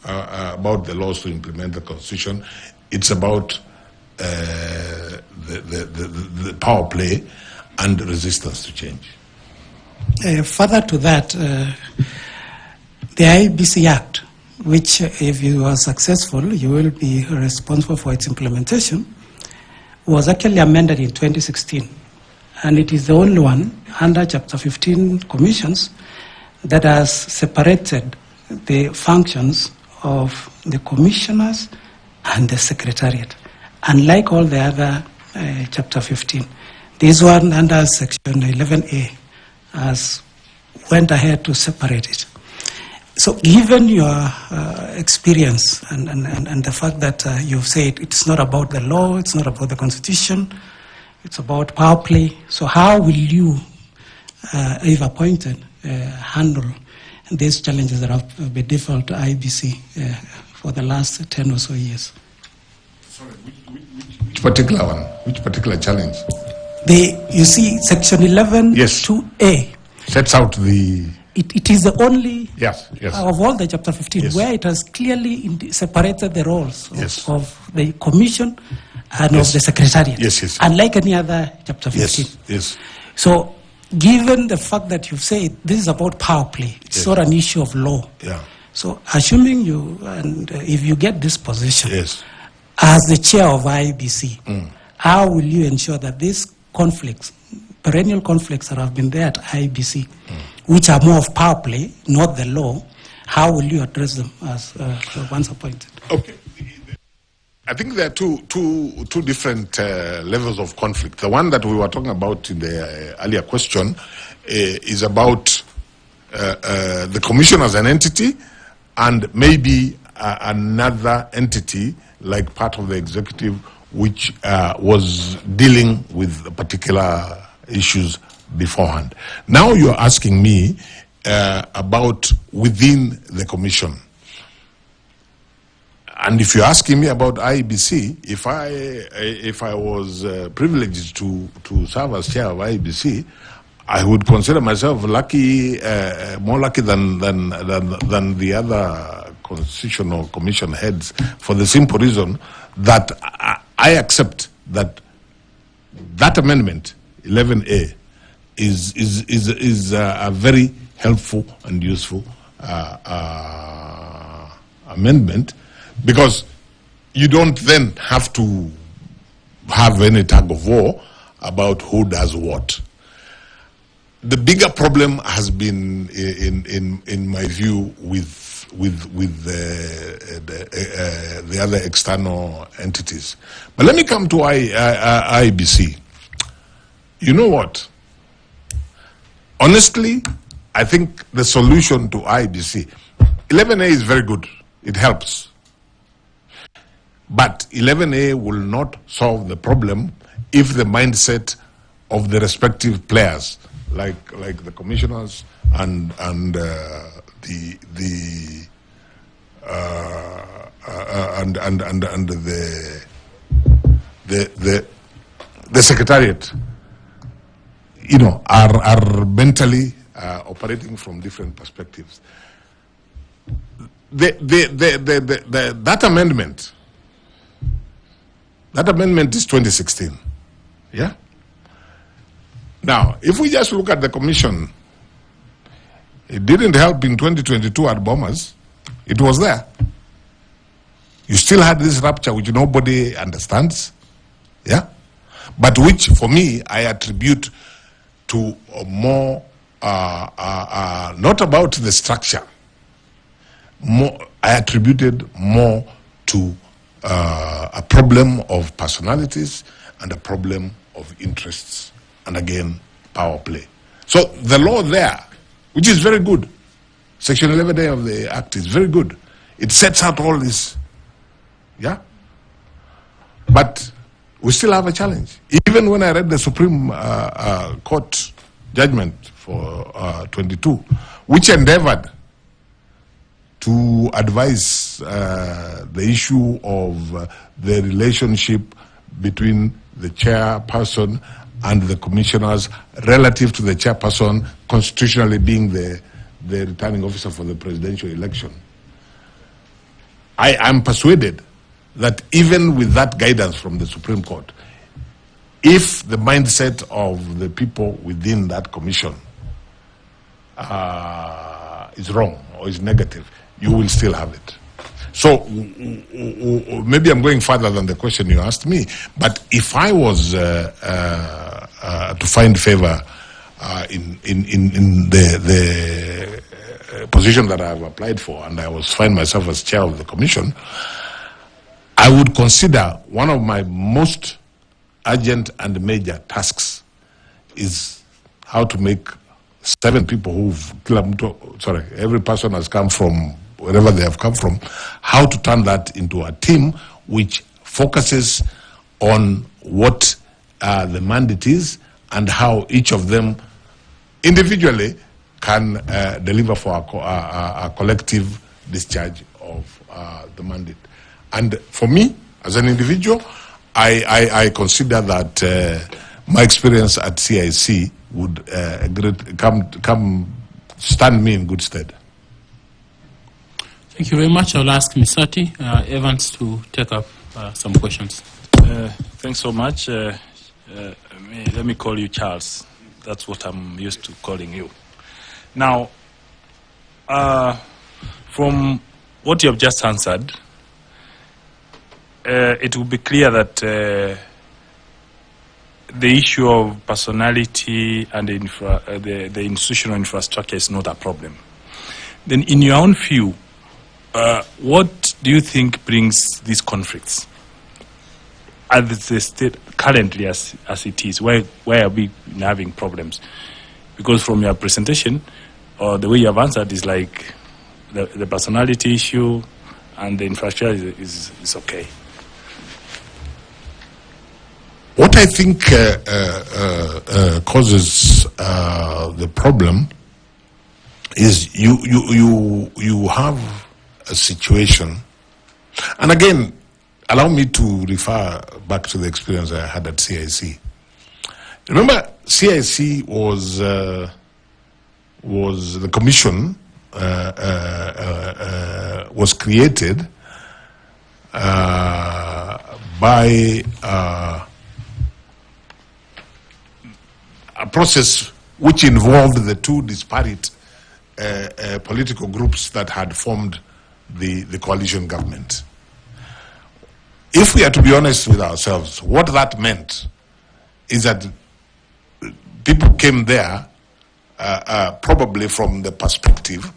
Speaker 1: about the laws to implement the constitution. It's about the power play and resistance to change.
Speaker 6: Further to that, the IEBC Act, which if you are successful, you will be responsible for its implementation, was actually amended in 2016. And it is the only one under Chapter 15 commissions that has separated the functions of the commissioners and the secretariat, unlike all the other Chapter 15. This one under Section 11A has went ahead to separate it. So given your experience and the fact that you've said it's not about the law, it's not about the constitution, it's about power play, so how will you, if appointed, handle these challenges that have been default to IEBC for the last 10 or so years?
Speaker 1: Sorry, which particular one? Which particular challenge?
Speaker 6: You see, Section 11,
Speaker 1: yes,
Speaker 6: 2A
Speaker 1: sets out the...
Speaker 6: It is the only
Speaker 1: yes.
Speaker 6: Of all the Chapter 15
Speaker 1: yes.
Speaker 6: where it has clearly separated the roles
Speaker 1: yes.
Speaker 6: of the Commission and
Speaker 1: yes.
Speaker 6: of the Secretariat,
Speaker 1: yes.
Speaker 6: unlike any other Chapter 15.
Speaker 1: Yes.
Speaker 6: So, given the fact that you've said this is about power play, it's
Speaker 1: yes.
Speaker 6: not an issue of law.
Speaker 1: Yeah.
Speaker 6: So, assuming you, and if you get this position,
Speaker 1: yes.
Speaker 6: as the chair of IEBC, how will you ensure that these conflicts, perennial conflicts that have been there at IEBC, which are more of power play, not the law, how will you address them as once appointed?
Speaker 1: Okay. I think there are two different levels of conflict. The one that we were talking about in the earlier question is about the commission as an entity and maybe another entity like part of the executive which was dealing with particular issues beforehand. Now you're asking me about within the commission. And if you're asking me about IEBC, if I was privileged to serve as chair of IEBC, I would consider myself lucky, more lucky than the other constitutional commission heads, for the simple reason that I accept that amendment 11A is a very helpful and useful amendment, because you don't then have to have any tug of war about who does what. the bigger problem has been, in my view, with the other external entities. But let me come to IEBC. You know what? Honestly, I think the solution to IEBC, 11A is very good. It helps. But 11A will not solve the problem if the mindset of the respective players, like the commissioners and the secretariat, you know, are mentally operating from different perspectives. That amendment is 2016. Yeah. Now, if we just look at the commission, it didn't help in 2022 at Bomas. It was there. You still had this rupture which nobody understands. Yeah. But which, for me, I attribute to more, not about the structure. I attributed more to a problem of personalities and a problem of interests, and again, power play. So the law there, which is very good, Section 11A of the Act is very good. It sets out all this, yeah? But we still have a challenge. Even when I read the Supreme Court judgment for 22, which endeavored to advise the issue of the relationship between the chairperson and the commissioners relative to the chairperson constitutionally being the returning officer for the presidential election. I am persuaded that even with that guidance from the Supreme Court, if the mindset of the people within that commission is wrong or is negative, you will still have it. So maybe I'm going further than the question you asked me, but if I was to find favor in the position that I have applied for, and I was find myself as chair of the commission, I would consider one of my most urgent and major tasks is how to make 7 people every person has come from wherever they have come from, how to turn that into a team which focuses on what the mandate is and how each of them individually can deliver for a collective discharge of the mandate. And for me, as an individual, I consider that my experience at CIC would come stand me in good stead.
Speaker 2: Thank you very much. I'll ask Misati Evans to take up some questions.
Speaker 7: Thanks so much. Let me call you Charles. That's what I'm used to calling you. Now, from what you have just answered, it will be clear that the issue of personality and the institutional infrastructure is not a problem. Then in your own view, what do you think brings these conflicts at the state currently as it is? Why are we having problems? Because from your presentation, or the way you have answered is like the personality issue and the infrastructure is okay.
Speaker 1: What I think causes the problem is you have a situation, and again, allow me to refer back to the experience I had at CIC. Remember, CIC was the commission was created by a process which involved the two disparate political groups that had formed the coalition government. If we are to be honest with ourselves, what that meant is that people came there probably from the perspective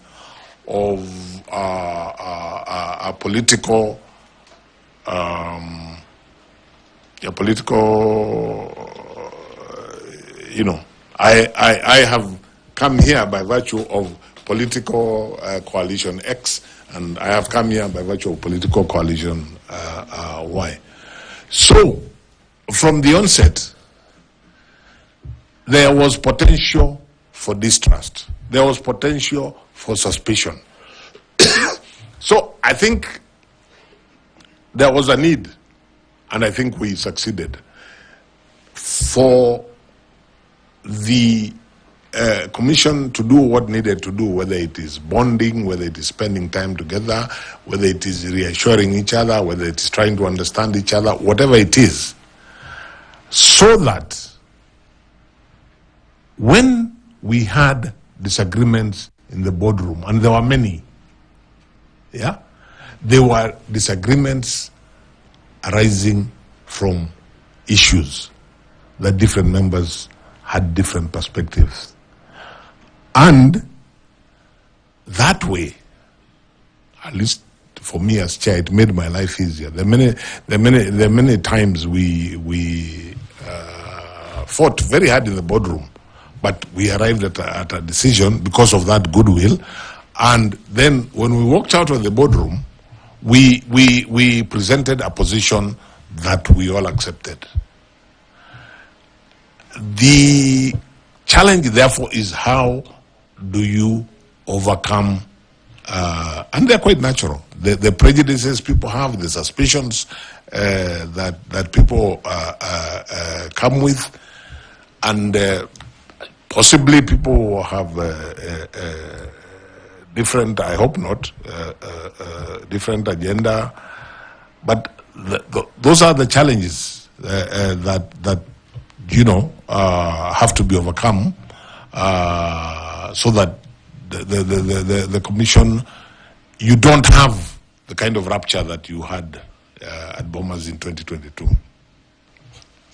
Speaker 1: of a political, you know, I have come here by virtue of political coalition X, and I have come here by virtue of political coalition Y. So, from the onset, there was potential for distrust. There was potential for suspicion. So, I think there was a need, and I think we succeeded, for the commission to do what needed to do, whether it is bonding, whether it is spending time together, whether it is reassuring each other, whether it is trying to understand each other, whatever it is, so that when we had disagreements in the boardroom, and there were many, yeah, there were disagreements arising from issues that different members had different perspectives. And that way, at least for me as chair, it made my life easier. There are many times we fought very hard in the boardroom, but we arrived at a decision because of that goodwill. And then when we walked out of the boardroom, we presented a position that we all accepted. The challenge, therefore, is how do you overcome, and they're quite natural, the prejudices people have, the suspicions that people come with, and possibly people have different, I hope not, different agenda, but those are the challenges that you know, have to be overcome, so that the commission, you don't have the kind of rapture that you had at Bomas in 2022.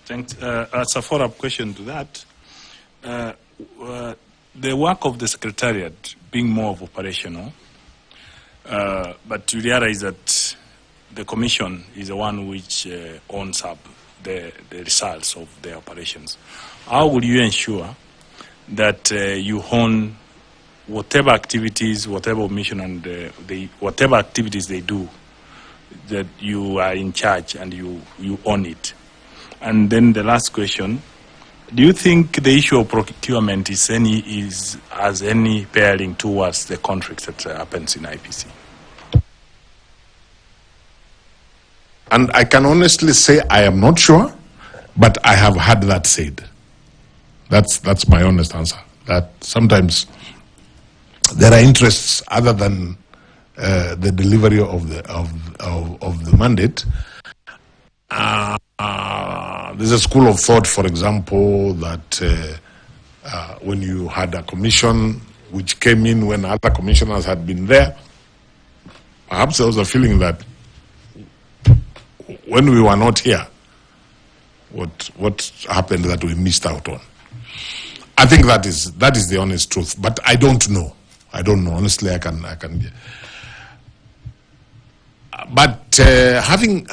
Speaker 7: Thanks. As a follow-up question to that, the work of the Secretariat being more of operational, but you realize that the commission is the one which owns up the results of the operations. How will you ensure that you own whatever activities, whatever mission, and whatever activities they do, that you are in charge and you own it? And then the last question, do you think the issue of procurement has any bearing towards the contracts that happens in IEBC?
Speaker 1: And I can honestly say I am not sure, but I have had that said. That's my honest answer. That sometimes there are interests other than the delivery of the mandate. There's a school of thought, for example, that when you had a commission which came in when other commissioners had been there, perhaps there was a feeling that when we were not here, what happened that we missed out on. I think that is the honest truth, but I don't know. Honestly, I can. But having,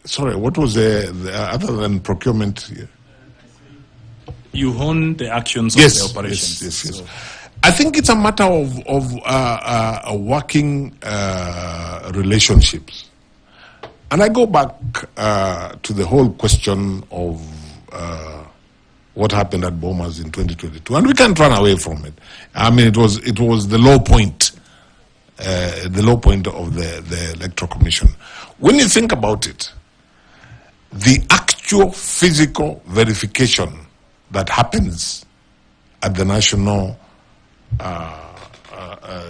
Speaker 1: sorry, what was the other than procurement?
Speaker 7: You own the actions of the operations.
Speaker 1: Yes. So. I think it's a matter of working relationships. And I go back to the whole question of what happened at Bomas in 2022, and we can't run away from it. I mean, it was the low point, of the Electoral Commission. When you think about it, the actual physical verification that happens at the National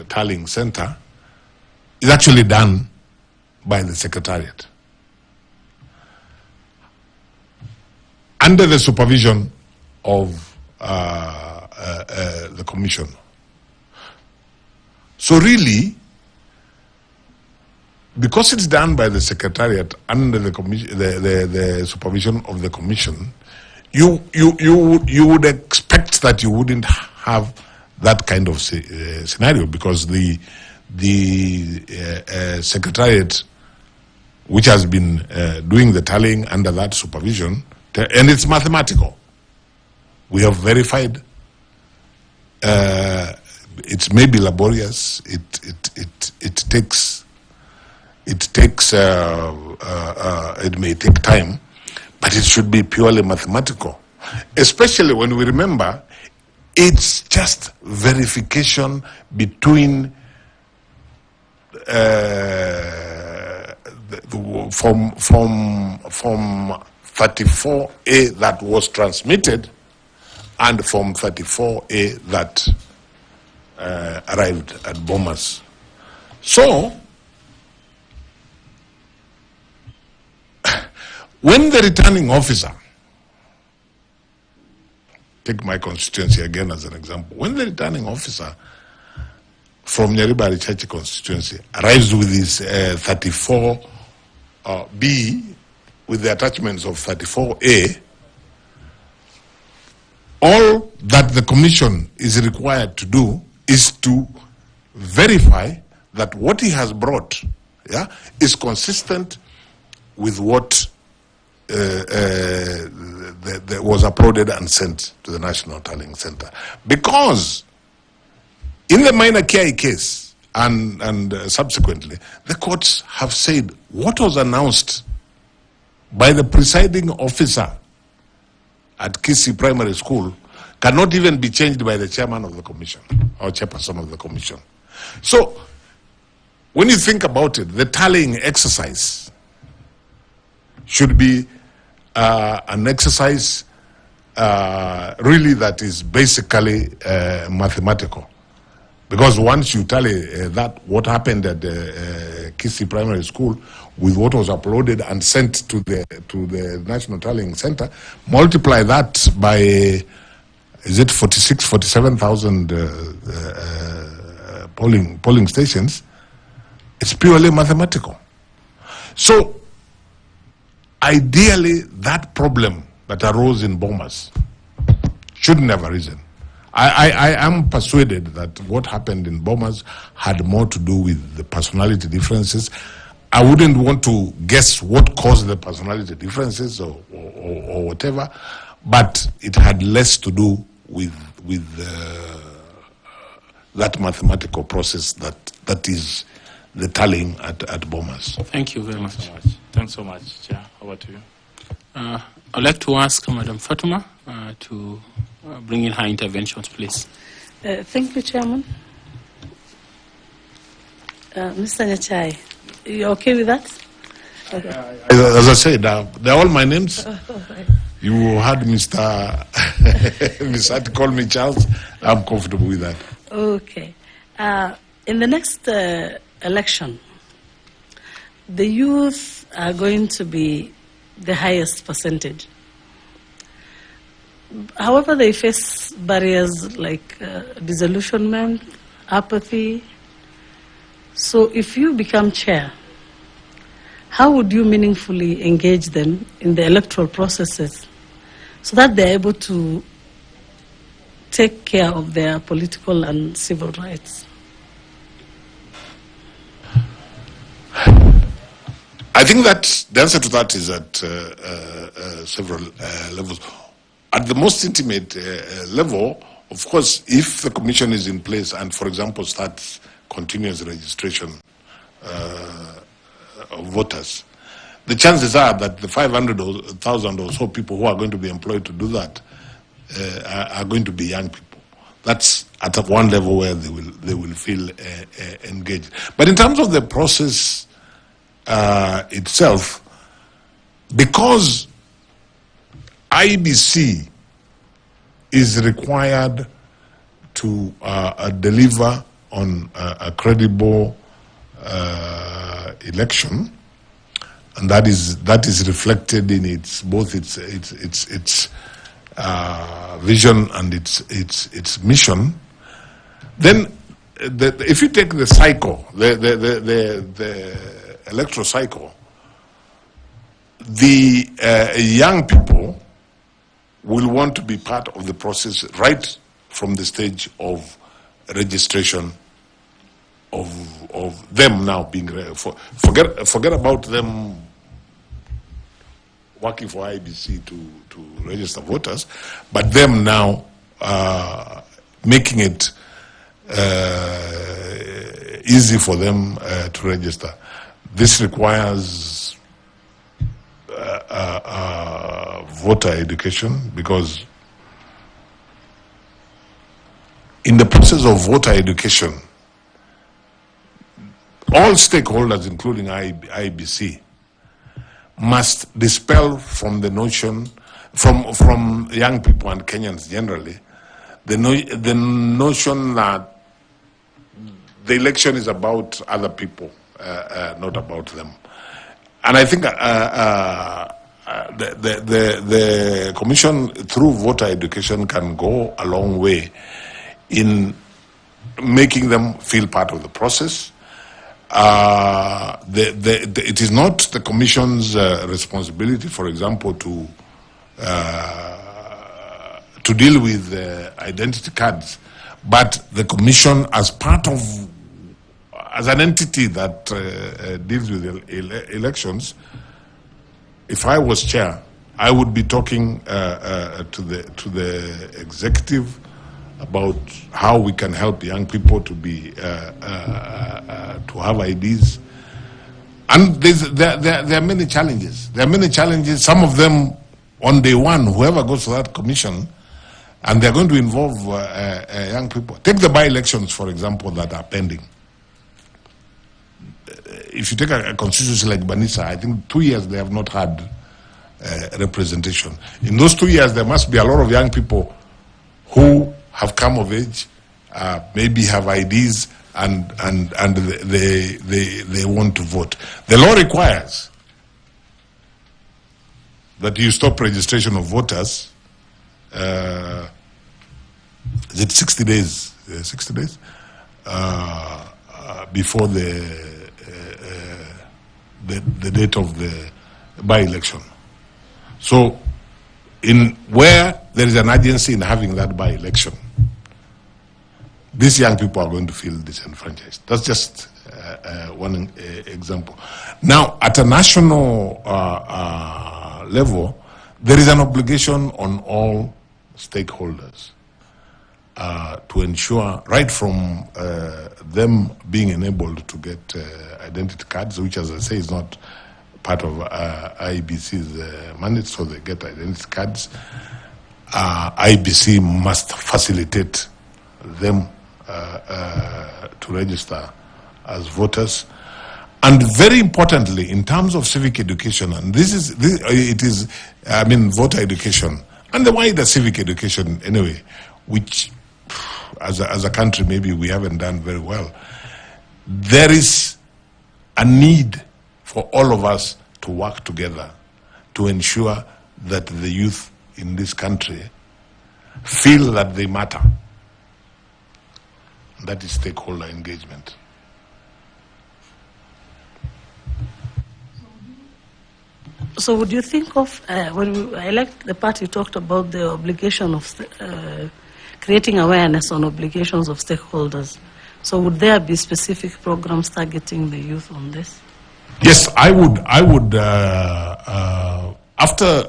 Speaker 1: Tallying Center is actually done by the Secretariat, under the supervision of the Commission. So really, because it's done by the Secretariat under the supervision of the Commission, you would expect expect that you wouldn't have that kind of scenario, because the secretariat, which has been doing the tallying under that supervision, and it's mathematical. We have verified. It may be laborious. It may take time, but it should be purely mathematical. Especially when we remember, it's just verification between from 34A that was transmitted and from 34A that arrived at Bomas. So, when the returning officer, take my constituency again as an example, when the returning officer from Nyachae constituency arrives with his 34B with the attachments of 34A, all that the commission is required to do is to verify that what he has brought, is consistent with what was uploaded and sent to the National Tallying Center. Because in the minor KI case and subsequently, the courts have said what was announced by the presiding officer at Kisii Primary School cannot even be changed by the chairman of the commission or chairperson of the commission. So, when you think about it, the tallying exercise should be an exercise really that is basically mathematical. Because once you tally that, what happened at Kisii Primary School with what was uploaded and sent to the National Tallying Center, multiply that by, is it 47,000 polling stations, it's purely mathematical. So, ideally, that problem that arose in Bomas shouldn't have arisen. I am persuaded that what happened in Bomas had more to do with the personality differences. I wouldn't want to guess what caused the personality differences or whatever, but it had less to do with that mathematical process that is the tallying at Bomas.
Speaker 2: Thank you very much.
Speaker 7: Thanks so much, Chair. Over to you.
Speaker 2: I'd like to ask Madam Fatuma to bring in her interventions, please.
Speaker 5: Thank you, Chairman. Mr. Nyachae, you okay with that? Okay.
Speaker 1: As I said, they're all my names. You had Mr. Mr. call me Charles. I'm comfortable with that.
Speaker 5: Okay. In the next election, the youth are going to be the highest percentage. However, they face barriers like disillusionment, apathy. So if you become chair, how would you meaningfully engage them in the electoral processes so that they're able to take care of their political and civil rights?
Speaker 1: I think that the answer to that is at several levels. At the most intimate level, of course, if the commission is in place and, for example, starts continuous registration of voters, the chances are that the 500,000 or so people who are going to be employed to do that are going to be young people. That's at one level where they will feel engaged. But in terms of the process itself, because IEBC is required to deliver on a credible election, and that is reflected in its vision and its mission. Then, if you take the cycle, the electoral cycle, the young people will want to be part of the process right from the stage of registration of them now being forget about them working for IEBC to register voters, but them now making it easy for them to register. This requires voter education, because in the process of voter education, all stakeholders, including IEBC, must dispel from the notion, from young people and Kenyans generally, the notion that the election is about other people, not about them. And I think the Commission, through voter education, can go a long way in making them feel part of the process. It is not the Commission's responsibility, for example, to deal with identity cards, but the Commission, as an entity that deals with elections, if I was chair, I would be talking to the executive about how we can help young people to be to have IDs. And there are many challenges. There are many challenges. Some of them on day one, whoever goes to that commission, and they're going to involve young people. Take the by-elections, for example, that are pending. If you take a constituency like Banisa, I think 2 years they have not had representation. In those 2 years, there must be a lot of young people who have come of age, maybe have IDs, and they want to vote. The law requires that you stop registration of voters. Is it 60 days? 60 days before the date of the by-election. So, in where there is an urgency in having that by-election, these young people are going to feel disenfranchised. That's just one example. Now, at a national level, there is an obligation on all stakeholders to ensure, right from them being enabled to get identity cards, which, as I say, is not part of IEBC's mandate, so they get identity cards. IEBC must facilitate them to register as voters. And very importantly, in terms of civic education, and voter education, and the wider civic education anyway, which as a country maybe we haven't done very well, there is a need for all of us to work together to ensure that the youth in this country feel that they matter. That is stakeholder engagement.
Speaker 8: So would you think of, I like the part you talked about the obligation of creating awareness on obligations of stakeholders. So would there be specific programs targeting the youth on this?
Speaker 1: Yes, I would, after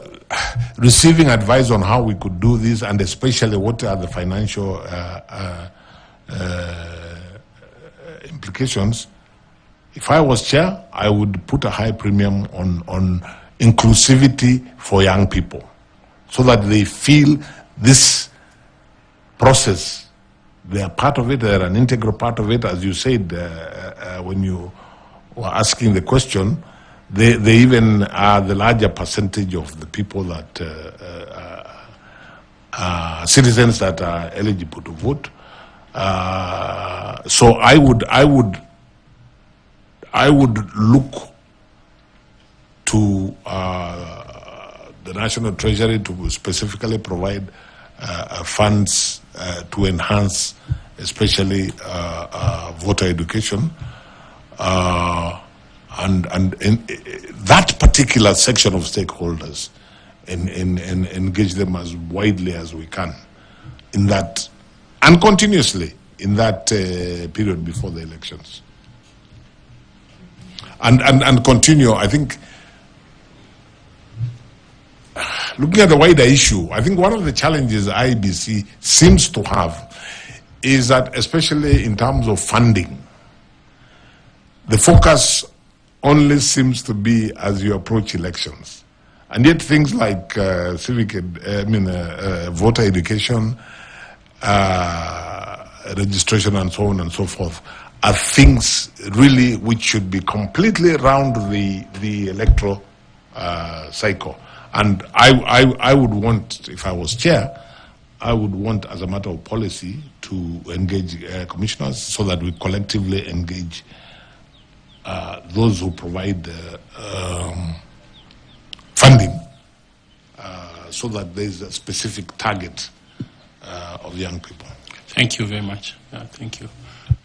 Speaker 1: receiving advice on how we could do this, and especially what are the financial implications, if I was chair, I would put a high premium on inclusivity for young people, so that they feel this process, they are part of it, they are an integral part of it. As you said when you were asking the question, they even are the larger percentage of the people that citizens that are eligible to vote. So I would look to the National Treasury to specifically provide funds to enhance, especially voter education, and in that particular section of stakeholders engage them as widely as we can in that, and continuously in that period before the elections. And continue, I think, looking at the wider issue, I think one of the challenges IEBC seems to have is that, especially in terms of funding, the focus only seems to be as you approach elections. And yet things like voter education, registration and so on and so forth are things really which should be completely around the electoral cycle. And I would want, if I was chair, I would want as a matter of policy to engage commissioners so that we collectively engage those who provide funding so that there's a specific target of young people.
Speaker 2: Thank you very much. Thank you.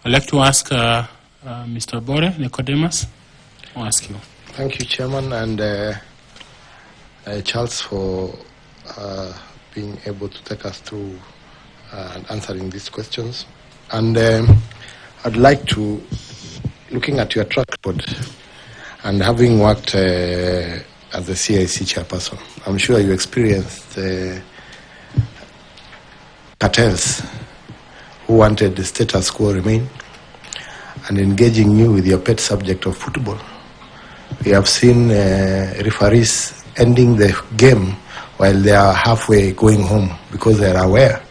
Speaker 2: I'd like to ask Mr. Bore Nicodemus. I'll ask you.
Speaker 9: Thank you, Chairman, and Charles, for being able to take us through and answering these questions. And I'd like to, looking at your track record and having worked as a CIC chairperson, I'm sure you experienced cartels who wanted the status quo remain and engaging you with your pet subject of football. We have seen referees ending the game while they are halfway going home because they are aware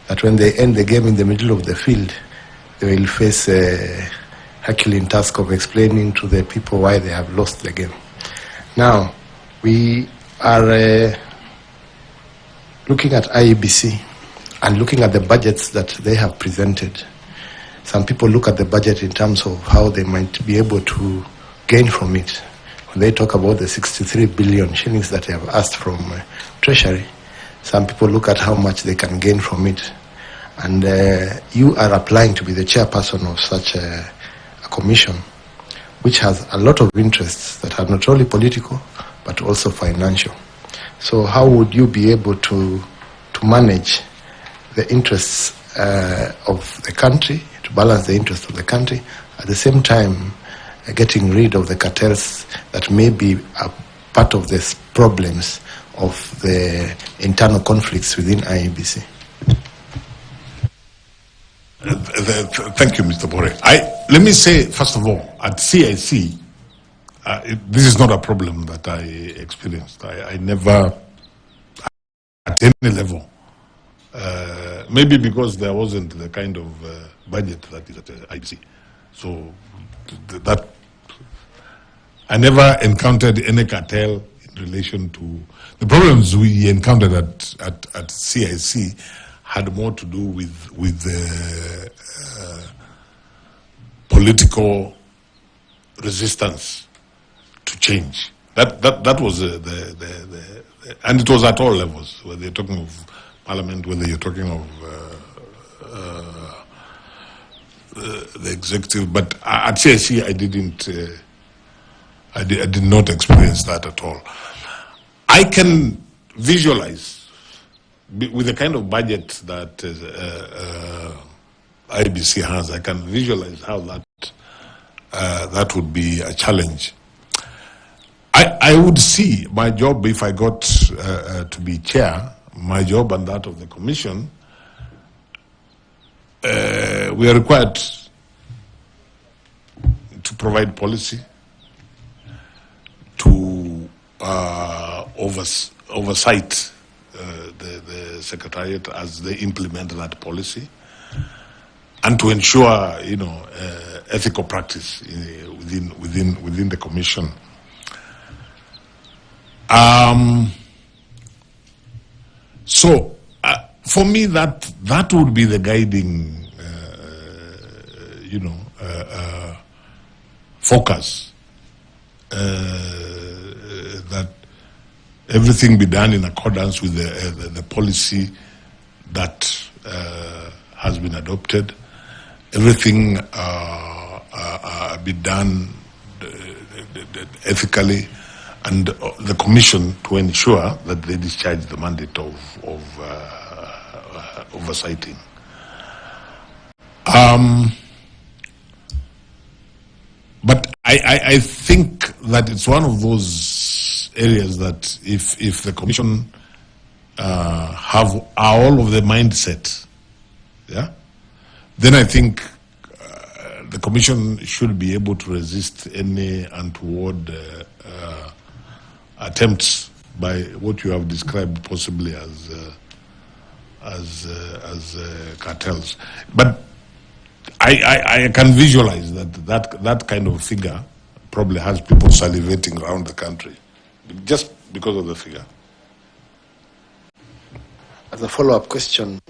Speaker 9: that when they end the game in the middle of the field, they will face a Herculean task of explaining to the people why they have lost the game. Now, we are looking at IEBC and looking at the budgets that they have presented. Some people look at the budget in terms of how they might be able to gain from it. When they talk about the 63 billion shillings that they have asked from Treasury, some people look at how much they can gain from it. And you are applying to be the chairperson of such a commission, which has a lot of interests that are not only political, but also financial. So how would you be able to manage the interests of the country, to balance the interests of the country, at the same time getting rid of the cartels that may be a part of the problems of the internal conflicts within IEBC?
Speaker 1: Thank you, Mr. Bore. Let me say, first of all, at CIC, this is not a problem that I experienced. I never, at any level, maybe because there wasn't the kind of budget that is at IEBC. So that I never encountered any cartel in relation to the problems we encountered at CIC had more to do with political resistance to change. That was and it was at all levels, whether you're talking of Parliament, whether you're talking of the executive. But at CIC, I did not experience that at all. I can visualize, with the kind of budget that IEBC has, I can visualize how that would be a challenge. I would see my job, if I got to be chair, my job and that of the commission, we are required to provide policy, to oversight the Secretariat as they implement that policy, and to ensure, ethical practice within the commission. So, for me, that would be the guiding, focus. That everything be done in accordance with the policy that has been adopted. Everything be done ethically and the commission to ensure that they discharge the mandate of oversighting. But I think that it's one of those areas that if the commission are all of the mindset, yeah, then I think the commission should be able to resist any untoward attempts by what you have described possibly as cartels. But I can visualize that kind of figure probably has people salivating around the country just because of the figure.
Speaker 9: As a follow-up question,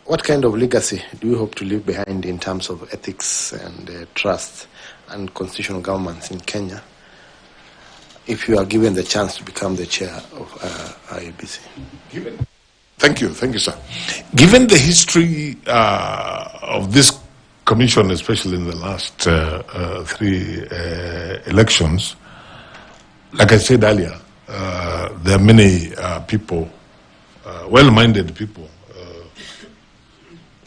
Speaker 9: what kind of legacy do you hope to leave behind in terms of ethics and trust and constitutional governance in Kenya if you are given the chance to become the chair of IEBC?
Speaker 1: Thank you, sir. Given the history of this commission, especially in the last 3 elections, like I said earlier, there are many people, well-minded people,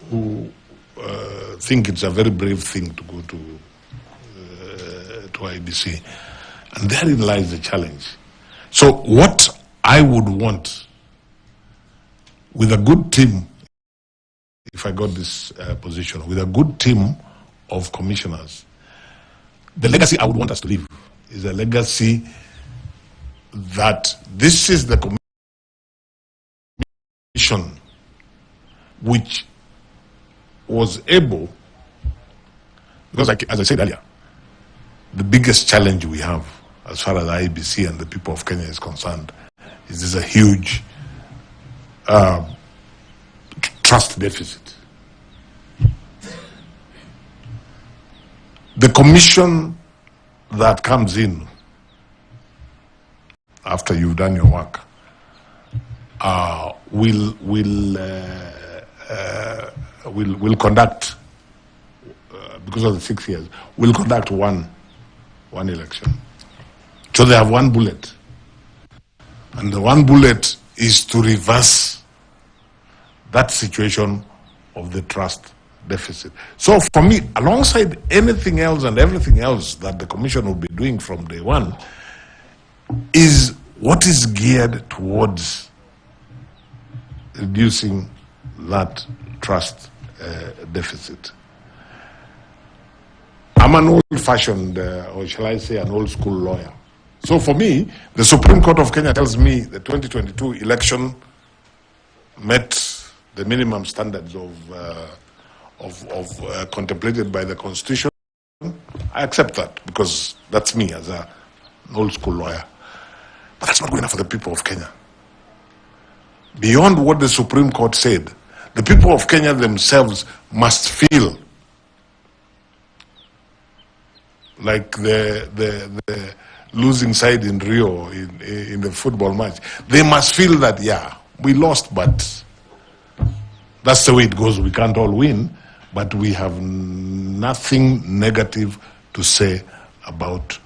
Speaker 1: who think it's a very brave thing to go to IEBC, and therein lies the challenge. So what I would want with a good team, if I got this position, with a good team of commissioners, the legacy I would want us to leave is a legacy that this is the commission which was able, because as I said earlier, the biggest challenge we have as far as IEBC and the people of Kenya is concerned is there's a huge trust deficit. The commission that comes in after you've done your work will conduct, because of the 6 years, will conduct one election. So they have one bullet, and the one bullet is to reverse that situation of the trust deficit. So for me, alongside anything else and everything else that the commission will be doing from day one, is what is geared towards reducing that trust deficit. I'm an old-fashioned, or shall I say an old-school lawyer. So for me, the Supreme Court of Kenya tells me the 2022 election met the minimum standards of contemplated by the Constitution. I accept that because that's me as an old-school lawyer. But that's not good enough for the people of Kenya. Beyond what the Supreme Court said, the people of Kenya themselves must feel like the losing side in Rio in the football match. They must feel that, yeah, we lost, but that's the way it goes. We can't all win, but we have nothing negative to say about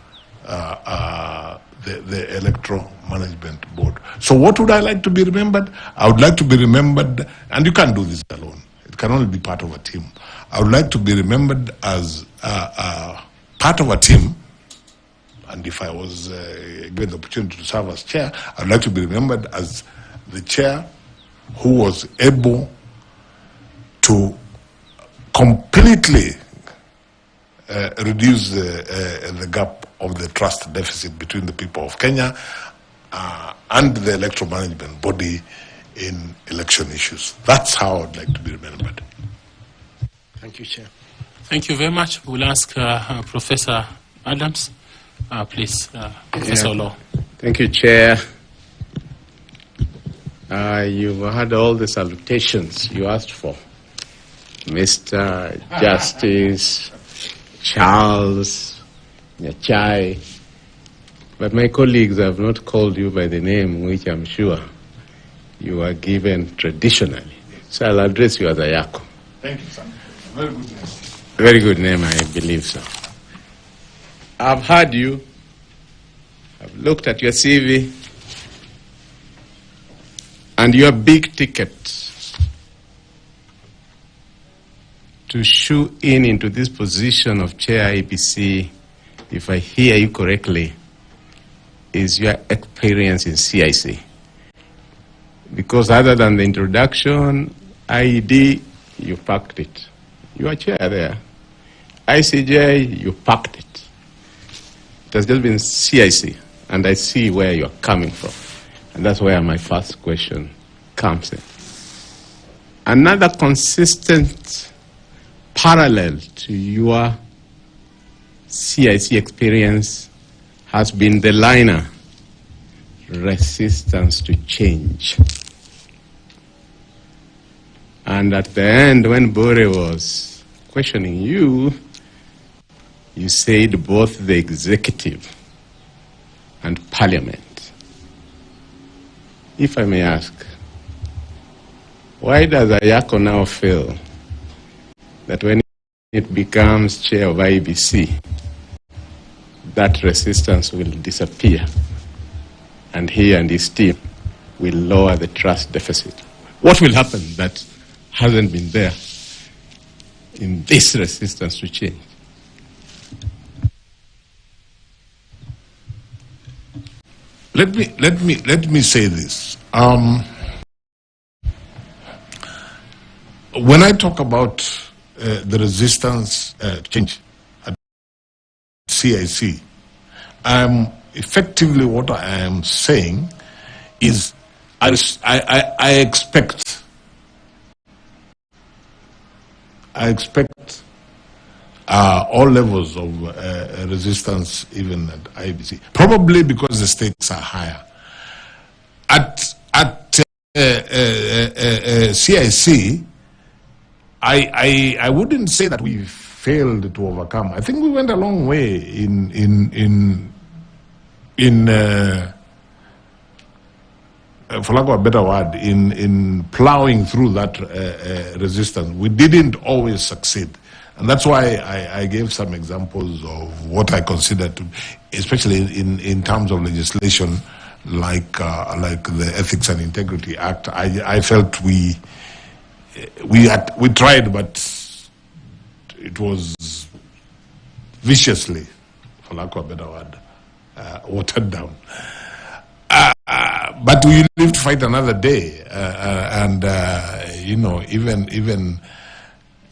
Speaker 1: the Electoral Management Board. So what would I like to be remembered? I would like to be remembered, and you can't do this alone. It can only be part of a team. I would like to be remembered as part of a team, and if I was given the opportunity to serve as chair, I would like to be remembered as the chair who was able to completely reduce the gap of the trust deficit between the people of Kenya and the electoral management body in election issues. That's how I'd like to be remembered.
Speaker 9: Thank you, Chair.
Speaker 2: Thank you very much. We'll ask Professor Adams. Please, Professor Law.
Speaker 10: Thank you, Chair. You've had all the salutations you asked for. Mr. Justice, Charles, Nyachae. But my colleagues have not called you by the name which I'm sure you are given traditionally. So I'll address you as Ayako.
Speaker 1: Thank you, sir. Very good name.
Speaker 10: Very good name, I believe so. I've heard you, I've looked at your CV and your big ticket to shoe in into this position of Chair IEBC, if I hear you correctly, is your experience in CIC. Because other than the introduction, IED, you packed it. You are chair there. ICJ, you packed it. It has just been CIC, and I see where you're coming from. And that's where my first question comes in. Another consistent parallel to your CIC experience has been the liner, resistance to change. And at the end, when Bore was questioning you, you said both the executive and parliament. If I may ask, why does Ayako now feel that when it becomes chair of IEBC, that resistance will disappear and he and his team will lower the trust deficit? What will happen that hasn't been there in this resistance to change?
Speaker 1: Let me say this. When I talk about the resistance change at CIC, effectively what I am saying is I expect all levels of resistance even at IEBC, probably because the stakes are higher. At CIC, I wouldn't say that we failed to overcome. I think we went a long way in for lack of a better word, in plowing through that resistance. We didn't always succeed. And that's why I gave some examples of what I consider to, especially in terms of legislation like the Ethics and Integrity Act. I felt we tried, but it was viciously, for lack of a better word, watered down. But we live to fight another day, and even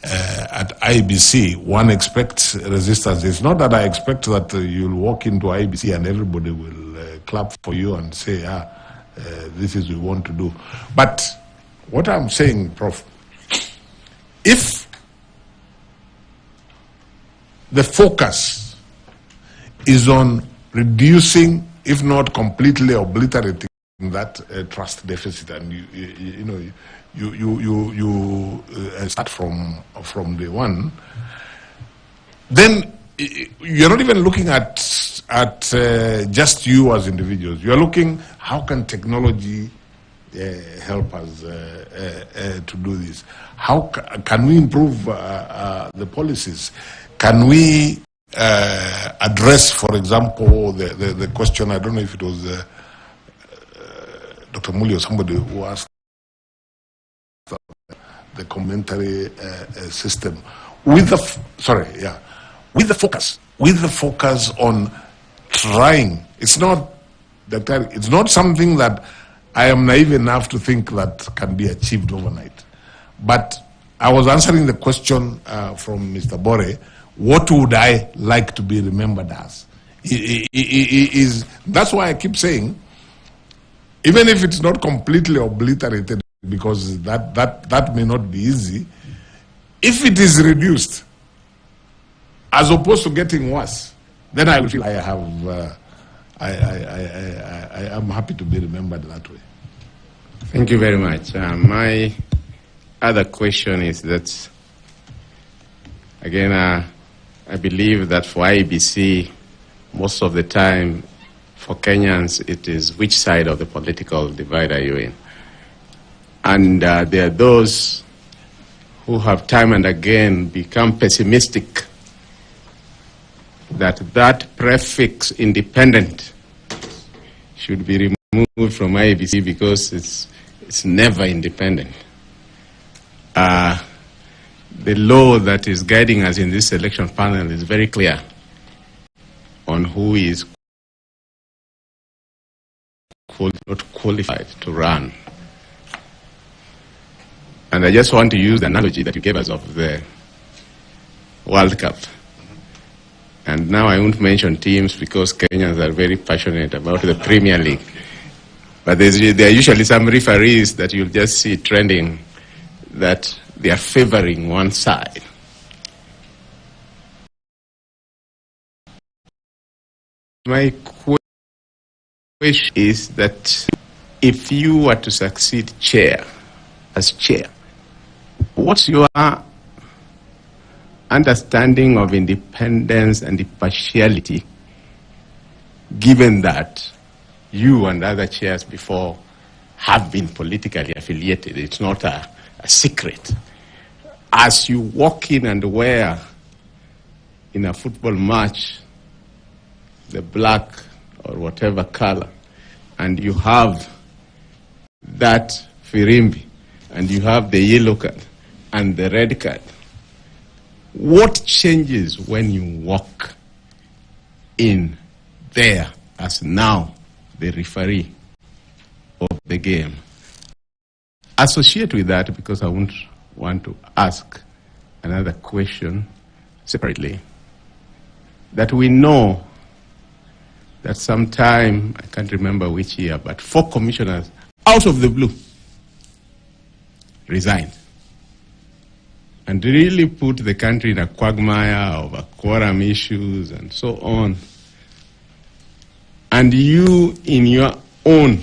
Speaker 1: at IEBC, one expects resistance. It's not that I expect that you'll walk into IEBC and everybody will clap for you and say, this is what we want to do. But what I'm saying, Prof, if the focus is on reducing, if not completely obliterating, that trust deficit, and you start from day one, then you're not even looking at just you as individuals. You're looking, how can technology help us to do this? How can we improve the policies? Can we address, for example, the question, I don't know if it was Dr. Muli or somebody who asked the commentary system with the focus on trying. It's not something that I am naive enough to think that can be achieved overnight. But I was answering the question from Mr. Bore, what would I like to be remembered as? That's why I keep saying, even if it's not completely obliterated, because that may not be easy, if it is reduced, as opposed to getting worse, then I will feel I am happy to be remembered that way.
Speaker 10: Thank you very much. My other question is that, again, I believe that for IEBC, most of the time, for Kenyans, it is which side of the political divide are you in? And there are those who have time and again become pessimistic that prefix independent should be removed from IEBC because it's never independent. The law that is guiding us in this selection panel is very clear on who is not qualified to run. And I just want to use the analogy that you gave us of the World Cup. And now I won't mention teams because Kenyans are very passionate about the Premier League. But there are usually some referees that you'll just see trending that they are favoring one side. My question is that if you were to succeed as chair, what's your understanding of independence and impartiality, given that you and other chairs before have been politically affiliated? It's not a secret. As you walk in and wear in a football match the black or whatever color, and you have that firimbi, and you have the yellow card and the red card, what changes when you walk in there as now the referee of the game? Associate with that, because I won't want to ask another question separately, that we know that sometime, I can't remember which year, but 4 commissioners out of the blue resigned and really put the country in a quagmire over quorum issues and so on. And you, in your own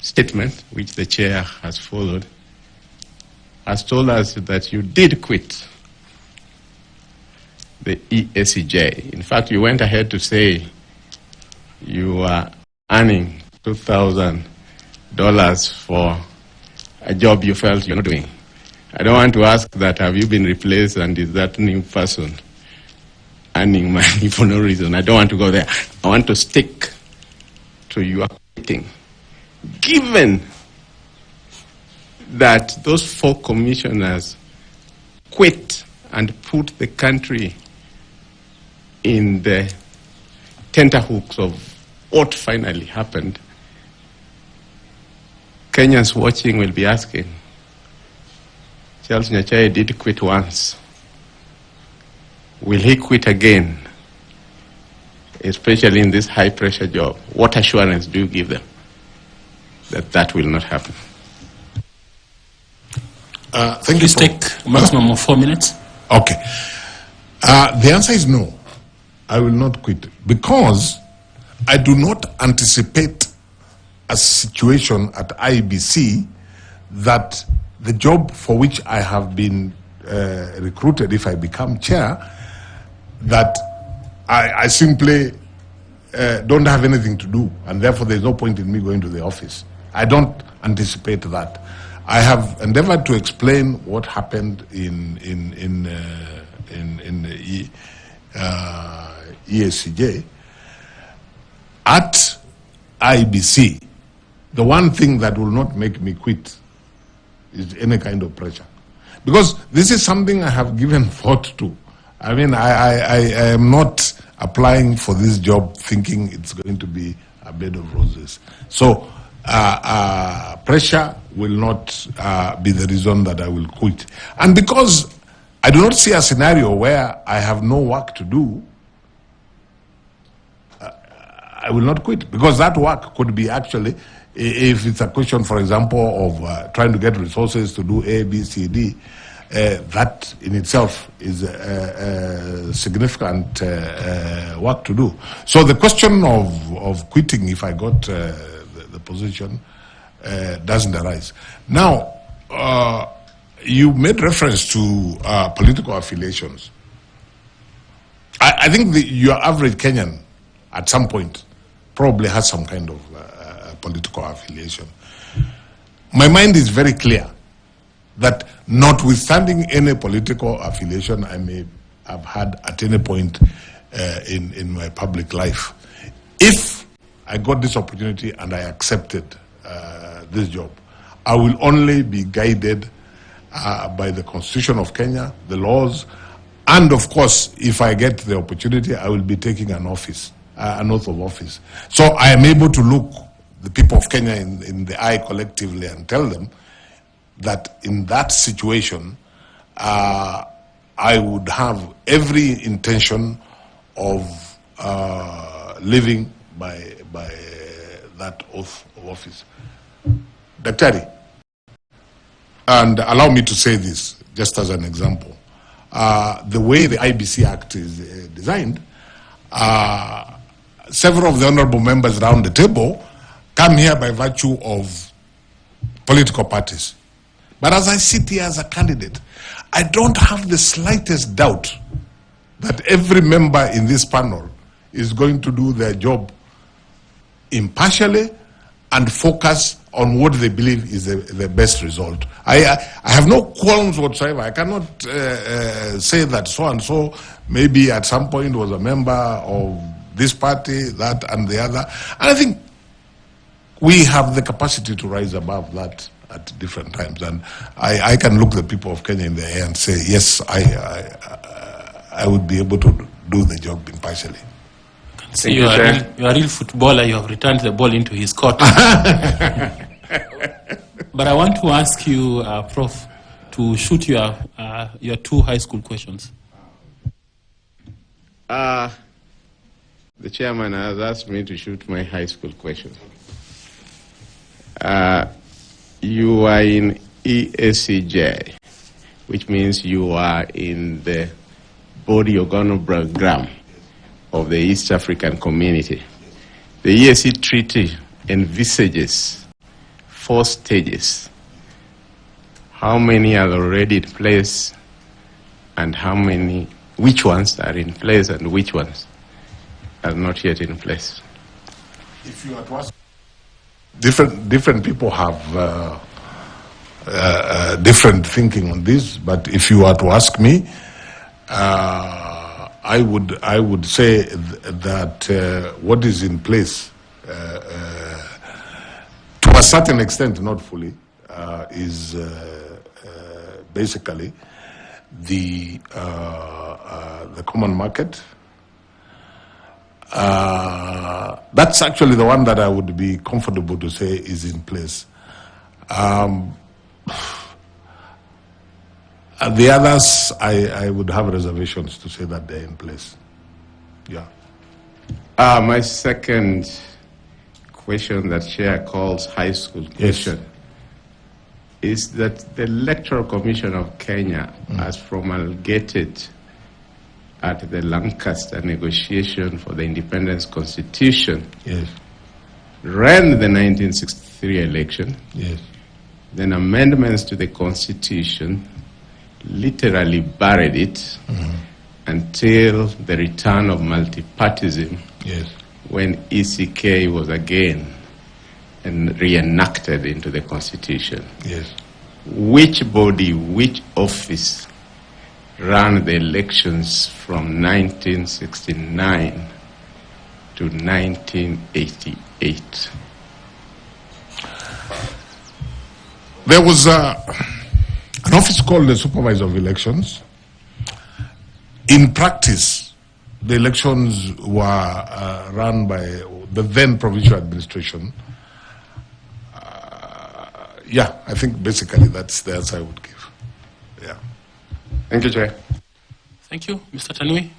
Speaker 10: statement, which the chair has followed, has told us that you did quit the ESCJ. In fact, you went ahead to say you were earning $2,000 for a job you felt you're not doing. I don't want to ask that, have you been replaced and is that new person earning money for no reason? I don't want to go there. I want to stick to your quitting. Given that those 4 commissioners quit and put the country in the tenterhooks of what finally happened, Kenyans watching will be asking, Charles Nyachae did quit once. Will he quit again? Especially in this high-pressure job. What assurance do you give them that that will not happen?
Speaker 1: Thank
Speaker 2: Please
Speaker 1: you.
Speaker 2: take maximum of 4 minutes.
Speaker 1: Okay. The answer is no. I will not quit because I do not anticipate a situation at IEBC that the job for which I have been recruited, if I become chair, that I simply don't have anything to do, and therefore there's no point in me going to the office. I don't anticipate that. I have endeavored to explain what happened in the ESCJ. At IEBC, the one thing that will not make me quit is any kind of pressure. Because this is something I have given thought to. I mean, I am not applying for this job thinking it's going to be a bed of roses. So pressure will not be the reason that I will quit. And because I do not see a scenario where I have no work to do, I will not quit. Because that work could be actually, if it's a question, for example, of trying to get resources to do A, B, C, D, that in itself is significant work to do. So the question of quitting, if I got the position, doesn't arise. Now, you made reference to political affiliations. I think your average Kenyan, at some point, probably has some kind of political affiliation. My mind is very clear that notwithstanding any political affiliation I may have had at any point in my public life, if I got this opportunity and I accepted this job. I will only be guided by the Constitution of Kenya, the laws, and of course, if I get the opportunity, I will be taking an office, an oath of office. So I am able to look the people of Kenya in the eye collectively and tell them that in that situation, I would have every intention of living by that oath of office. Daktari, and allow me to say this just as an example. The way the IBC Act is designed, several of the honorable members around the table come here by virtue of political parties. But as I sit here as a candidate, I don't have the slightest doubt that every member in this panel is going to do their job impartially and focus on what they believe is the best result. I have no qualms whatsoever. I cannot say that so-and-so maybe at some point was a member of this party, that and the other. And I think we have the capacity to rise above that at different times. And I can look the people of Kenya in the eye and say, yes, I would be able to do the job impartially.
Speaker 2: So you are a real footballer. You have returned the ball into his court. But I want to ask you, Prof, to shoot your 2 high school questions.
Speaker 10: The chairman has asked me to shoot my high school question. You are in ESCJ, which means you are in the body organogram of the East African community. The ESC Treaty envisages 4 stages. How many are already in place, and which ones are in place and which ones are not yet in place?
Speaker 1: If you are to ask, different people have different thinking on this, but if you are to ask me, I would say that what is in place, to a certain extent, not fully, is basically the common market. That's actually the one that I would be comfortable to say is in place. The others, I would have reservations to say that they're in place. Yeah.
Speaker 10: My second question that Chair calls high school question is that the Electoral Commission of Kenya has promulgated at the Lancaster negotiation for the Independence Constitution, ran the 1963 election, then amendments to the Constitution literally buried it until the return of multipartism, when ECK was again reenacted into the Constitution. Which body, which office ran the elections from 1969 to 1988?
Speaker 1: There was an office called the Supervisor of Elections. In practice, the elections were run by the then provincial administration. I think basically that's the answer I would give.
Speaker 10: Thank you, Chair.
Speaker 2: Thank you. Mr. Tanui?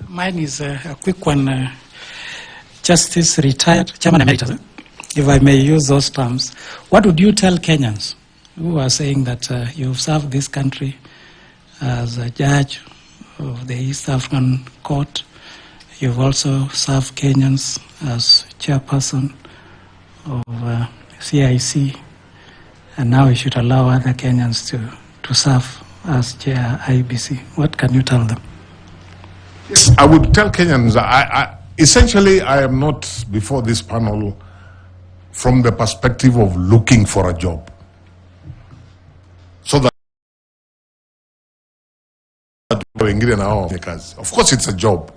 Speaker 6: Mine is a quick one. Justice retired, Chairman Emeritus, if I may use those terms. What would you tell Kenyans who are saying that you've served this country as a judge of the East African Court? You've also served Kenyans as chairperson of CIC, and now you should allow other Kenyans to serve as chair IEBC. What can you tell them?
Speaker 1: Yes, I would tell Kenyans, essentially I am not before this panel from the perspective of looking for a job. So that of course it's a job,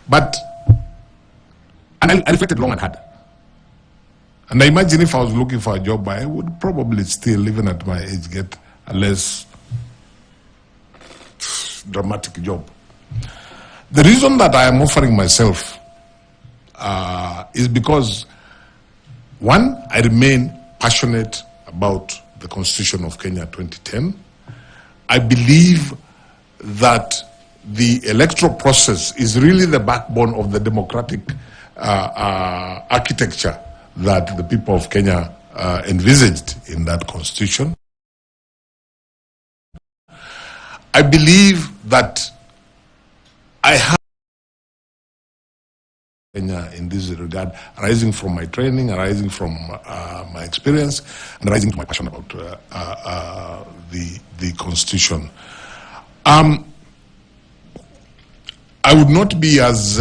Speaker 1: but And I reflected long and hard. And I imagine if I was looking for a job, I would probably still, even at my age, get a less dramatic job. The reason that I am offering myself is because, one, I remain passionate about the Constitution of Kenya 2010. I believe that the electoral process is really the backbone of the democratic architecture that the people of Kenya envisaged in that constitution. I believe that I have Kenya in this regard, arising from my training, arising from my experience, and arising from my passion about the constitution. I would not be as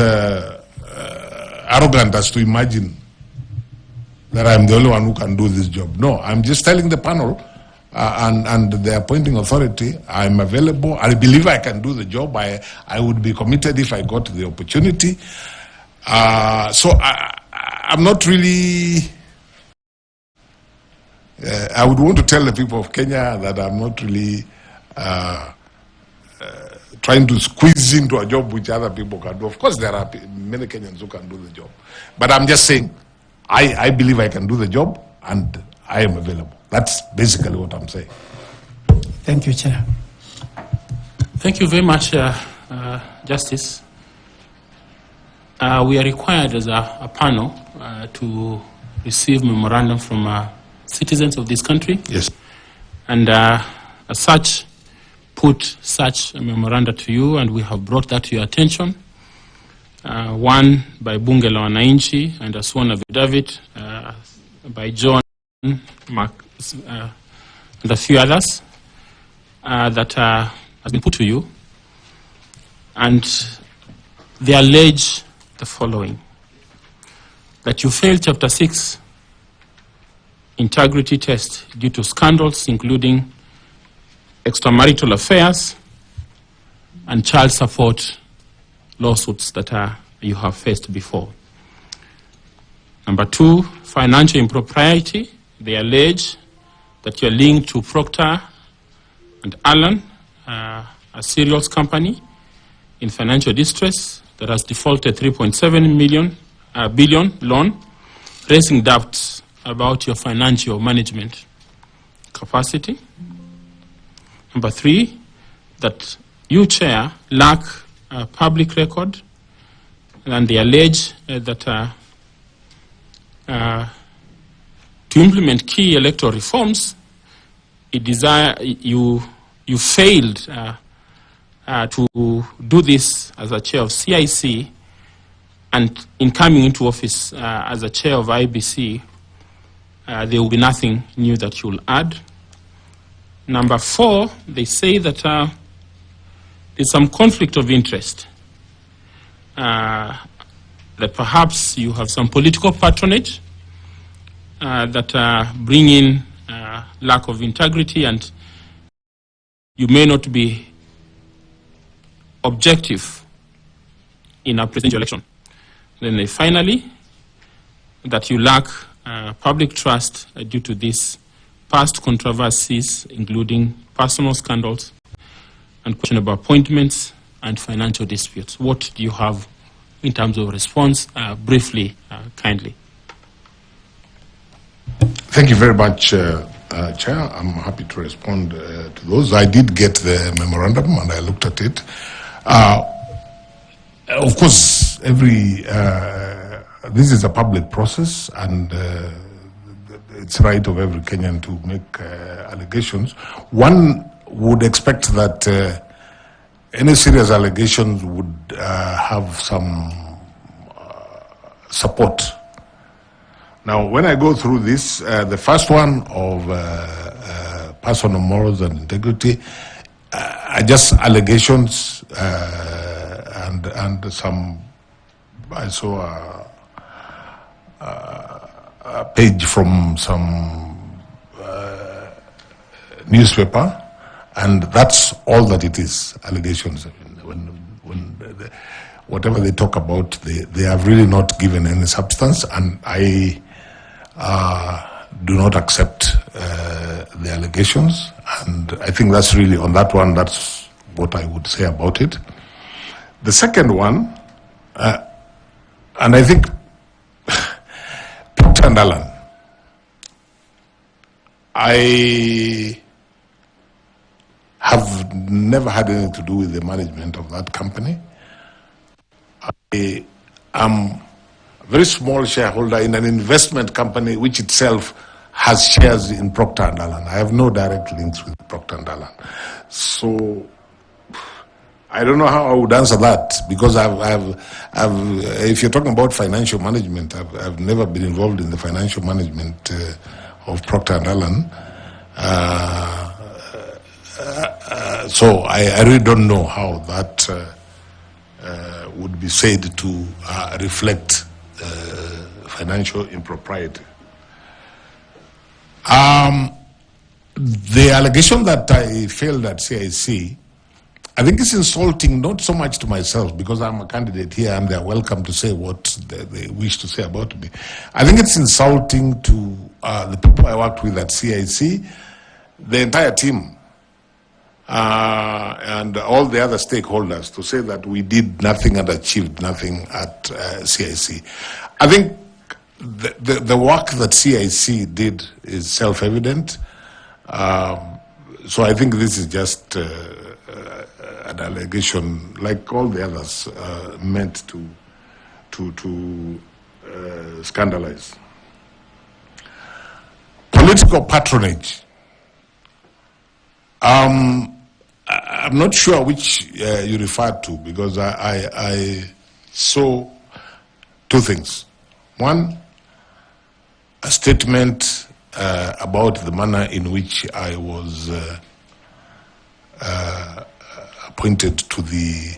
Speaker 1: arrogant as to imagine that I'm the only one who can do this job. No, I'm just telling the panel and the appointing authority, I'm available. I believe I can do the job. I would be committed if I got the opportunity. So I'm not really, I would want to tell the people of Kenya that I'm not really trying to squeeze into a job which other people can do. Of course, there are many Kenyans who can do the job. But I'm just saying, I believe I can do the job and I am available. That's basically what I'm saying.
Speaker 6: Thank you, Chair.
Speaker 2: Thank you very much, Justice. We are required as a panel to receive memorandum from citizens of this country.
Speaker 1: Yes.
Speaker 2: And as such, put such a memoranda to you, and we have brought that to your attention. One by Bunge la Wananchi and a sworn affidavit by John, Mark, and a few others that has been put to you. And they allege the following: that you failed Chapter 6 integrity test due to scandals including extramarital affairs and child support lawsuits that you have faced before. Number 2, financial impropriety. They allege that you are linked to Procter and Allen, a cereals company in financial distress that has defaulted 3.7 billion loan, raising doubts about your financial management capacity. Number 3, that you, Chair, lack a public record, and they allege that to implement key electoral reforms, you failed to do this as a chair of CIC, and in coming into office as a chair of IEBC, there will be nothing new that you'll add. Number 4, they say that there's some conflict of interest, that perhaps you have some political patronage that bring in lack of integrity, and you may not be objective in a presidential election. Then they finally, that you lack public trust due to these past controversies, including personal scandals and questionable appointments and financial disputes. What do you have in terms of response? Briefly, kindly.
Speaker 1: Thank you very much, Chair. I'm happy to respond to those. I did get the memorandum and I looked at it. Of course, this is a public process, and it's right of every Kenyan to make allegations. One would expect that any serious allegations would have some support. Now, when I go through this, the first one of personal morals and integrity are just allegations and some. I saw a page from some newspaper, and that's all that it is, allegations. whatever they talk about, they have really not given any substance, and I do not accept the allegations. And I think that's really, on that one, that's what I would say about it. The second one, and I think Procter & Allen, I have never had anything to do with the management of that company. I am a very small shareholder in an investment company which itself has shares in Procter & Allen. I have no direct links with Procter & Allen. So I don't know how I would answer that, because if you're talking about financial management, I've never been involved in the financial management of Procter & Allen. So I really don't know how that would be said to reflect financial impropriety. The allegation that I failed at CIC, I think it's insulting, not so much to myself, because I'm a candidate here and they're welcome to say what they wish to say about me. I think it's insulting to the people I worked with at CIC, the entire team, and all the other stakeholders, to say that we did nothing and achieved nothing at CIC. I think the work that CIC did is self-evident. So I think this is just an allegation, like all the others, meant to scandalize. Political patronage. I'm not sure which you referred to, because I saw two things. One, a statement about the manner in which I was appointed to the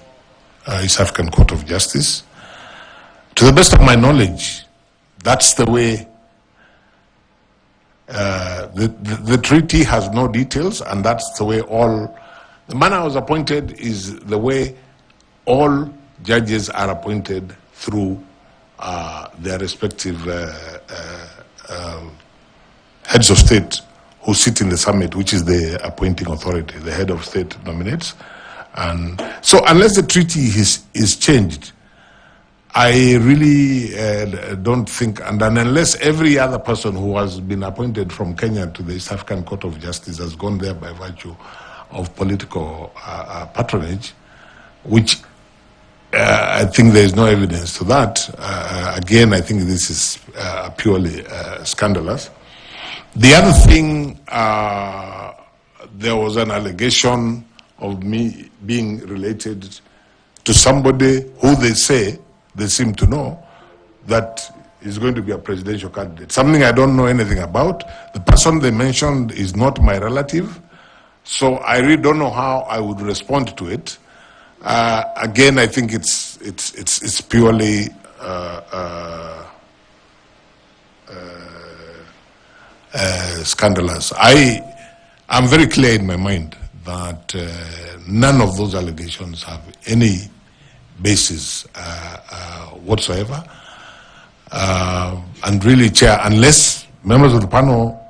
Speaker 1: East African Court of Justice. To the best of my knowledge, that's the way the treaty has no details, and that's the way the manner I was appointed is the way all judges are appointed through their respective heads of state who sit in the summit, which is the appointing authority. The head of state nominates. And so unless the treaty is changed, I really don't think, and then unless every other person who has been appointed from Kenya to the East African Court of Justice has gone there by virtue of political patronage, which I think there is no evidence to that. Again, I think this is purely scandalous. The other thing, there was an allegation of me being related to somebody who they seem to know that is going to be a presidential candidate. Something I don't know anything about. The person they mentioned is not my relative, so I really don't know how I would respond to it. Again, I think it's purely scandalous. I'm very clear in my mind that none of those allegations have any basis whatsoever. And really, Chair, unless members of the panel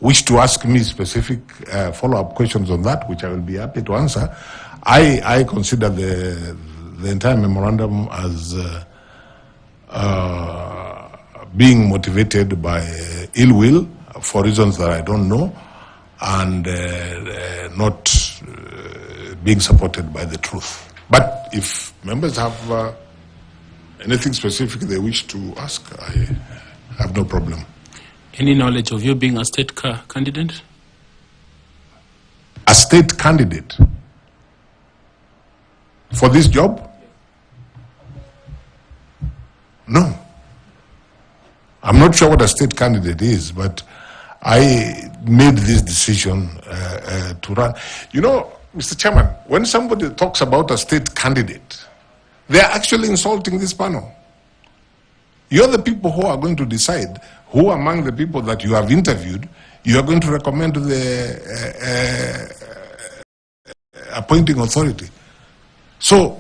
Speaker 1: wish to ask me specific follow-up questions on that, which I will be happy to answer, I consider the entire memorandum as being motivated by ill will for reasons that I don't know, and not being supported by the truth. But if members have anything specific they wish to ask, I have no problem.
Speaker 2: Any knowledge of you being a state candidate?
Speaker 1: A state candidate? For this job? No. I'm not sure what a state candidate is, but I made this decision to run. You know, Mr. Chairman, when somebody talks about a state candidate, they are actually insulting this panel. You're the people who are going to decide who among the people that you have interviewed you are going to recommend to the appointing authority. So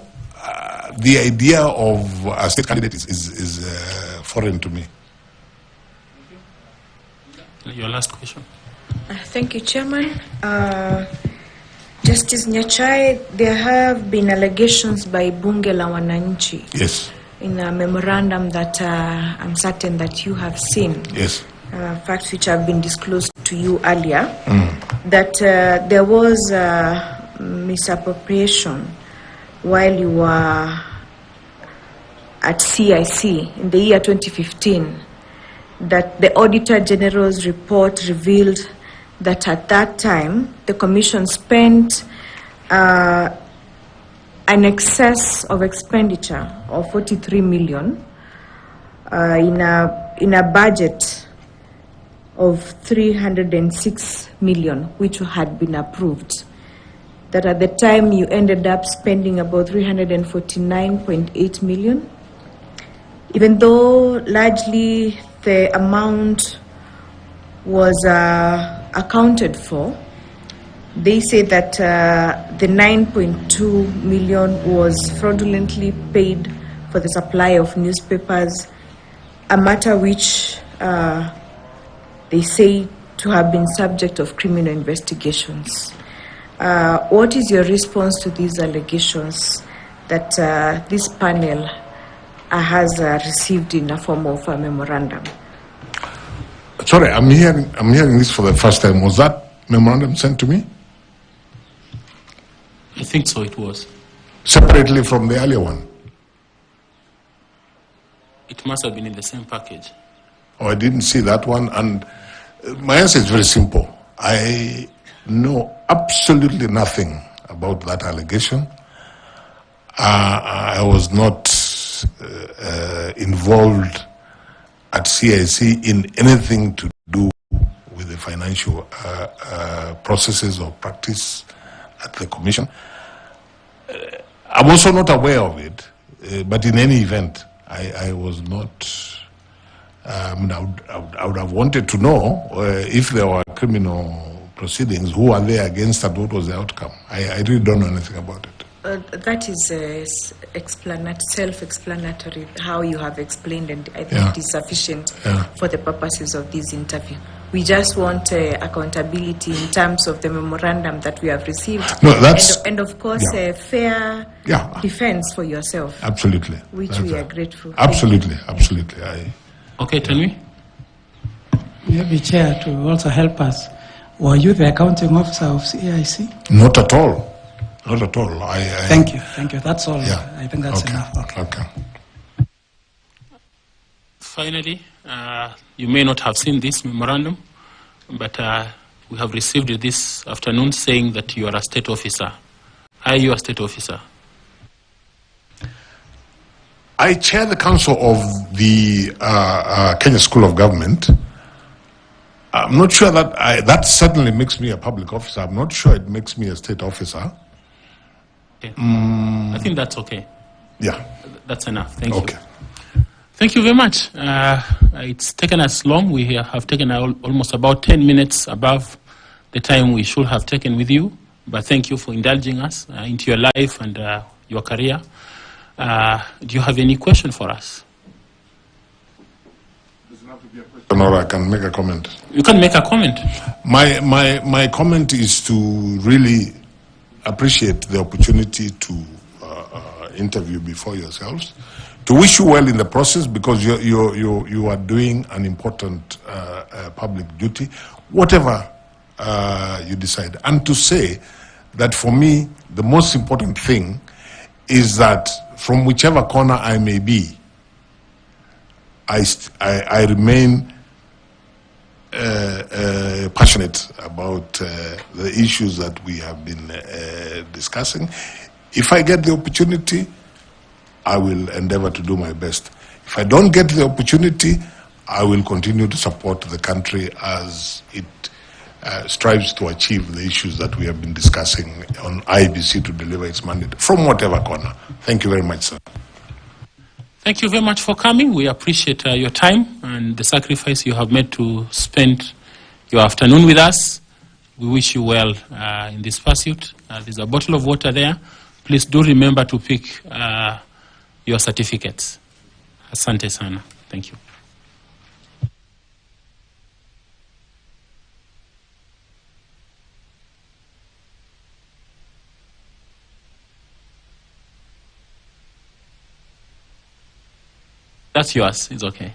Speaker 1: the idea of a state candidate is foreign to me.
Speaker 2: Your last question.
Speaker 3: Thank you, Chairman. Justice Nyachae, there have been allegations by Bunge la Wananchi.
Speaker 1: Yes.
Speaker 3: In a memorandum that I'm certain that you have seen.
Speaker 1: Yes.
Speaker 3: Facts which have been disclosed to you earlier, that there was misappropriation while you were at CIC in the year 2015, that the Auditor General's report revealed that at that time the Commission spent an excess of expenditure of 43 million in a budget of 306 million, which had been approved. That at the time you ended up spending about 349.8 million. Even though largely the amount was accounted for, they say that the 9.2 million was fraudulently paid for the supply of newspapers, a matter which they say to have been subject of criminal investigations. What is your response to these allegations that this panel has received in a form of a memorandum?
Speaker 1: Sorry, I'm hearing this for the first time. Was that memorandum sent to me?
Speaker 2: I think so, it was.
Speaker 1: Separately from the earlier one?
Speaker 2: It must have been in the same package.
Speaker 1: Oh, I didn't see that one. And my answer is very simple. I know absolutely nothing about that allegation. I was not involved at CIC in anything to do with the financial processes or practice at the Commission. I'm also not aware of it, but in any event, I was not. I would have wanted to know if there were criminal proceedings, who are they against and what was the outcome. I really don't know anything about it.
Speaker 3: That is self-explanatory, how you have explained, and I think it is sufficient for the purposes of this interview. We just want accountability in terms of the memorandum that we have received, and of course a fair defense for yourself.
Speaker 1: Absolutely.
Speaker 3: Which we are grateful.
Speaker 1: Absolutely.
Speaker 2: Okay, tell me.
Speaker 6: Maybe Chair, to also help us, were you the accounting officer of CIC?
Speaker 1: Not at all. Not at all.
Speaker 6: Thank you. That's all. I think that's enough.
Speaker 1: Okay.
Speaker 2: Finally, you may not have seen this memorandum, but we have received it this afternoon saying that you are a state officer. Are you a state officer?
Speaker 1: I chair the council of the Kenya School of Government. I'm not sure that that certainly makes me a public officer. I'm not sure it makes me a state officer.
Speaker 2: Okay. I think that's okay.
Speaker 1: Yeah.
Speaker 2: That's enough. Thank you. Thank you very much. It's taken us long. We have taken almost about 10 minutes above the time we should have taken with you. But thank you for indulging us into your life and your career. Do you have any question for us?
Speaker 1: Or I can make a comment.
Speaker 2: You can make a comment.
Speaker 1: My comment is to really appreciate the opportunity to interview before yourselves, to wish you well in the process, because you are doing an important public duty, whatever you decide. And to say that for me, the most important thing is that from whichever corner I may be, I remain passionate about the issues that we have been discussing. If I get the opportunity, I will endeavor to do my best. If I don't get the opportunity, I will continue to support the country as it strives to achieve the issues that we have been discussing on IEBC to deliver its mandate from whatever corner. Thank you very much, sir.
Speaker 2: Thank you very much for coming. We appreciate your time and the sacrifice you have made to spend your afternoon with us. We wish you well in this pursuit. There's a bottle of water there. Please do remember to pick your certificates. Asante sana. Thank you. That's yours. It's okay.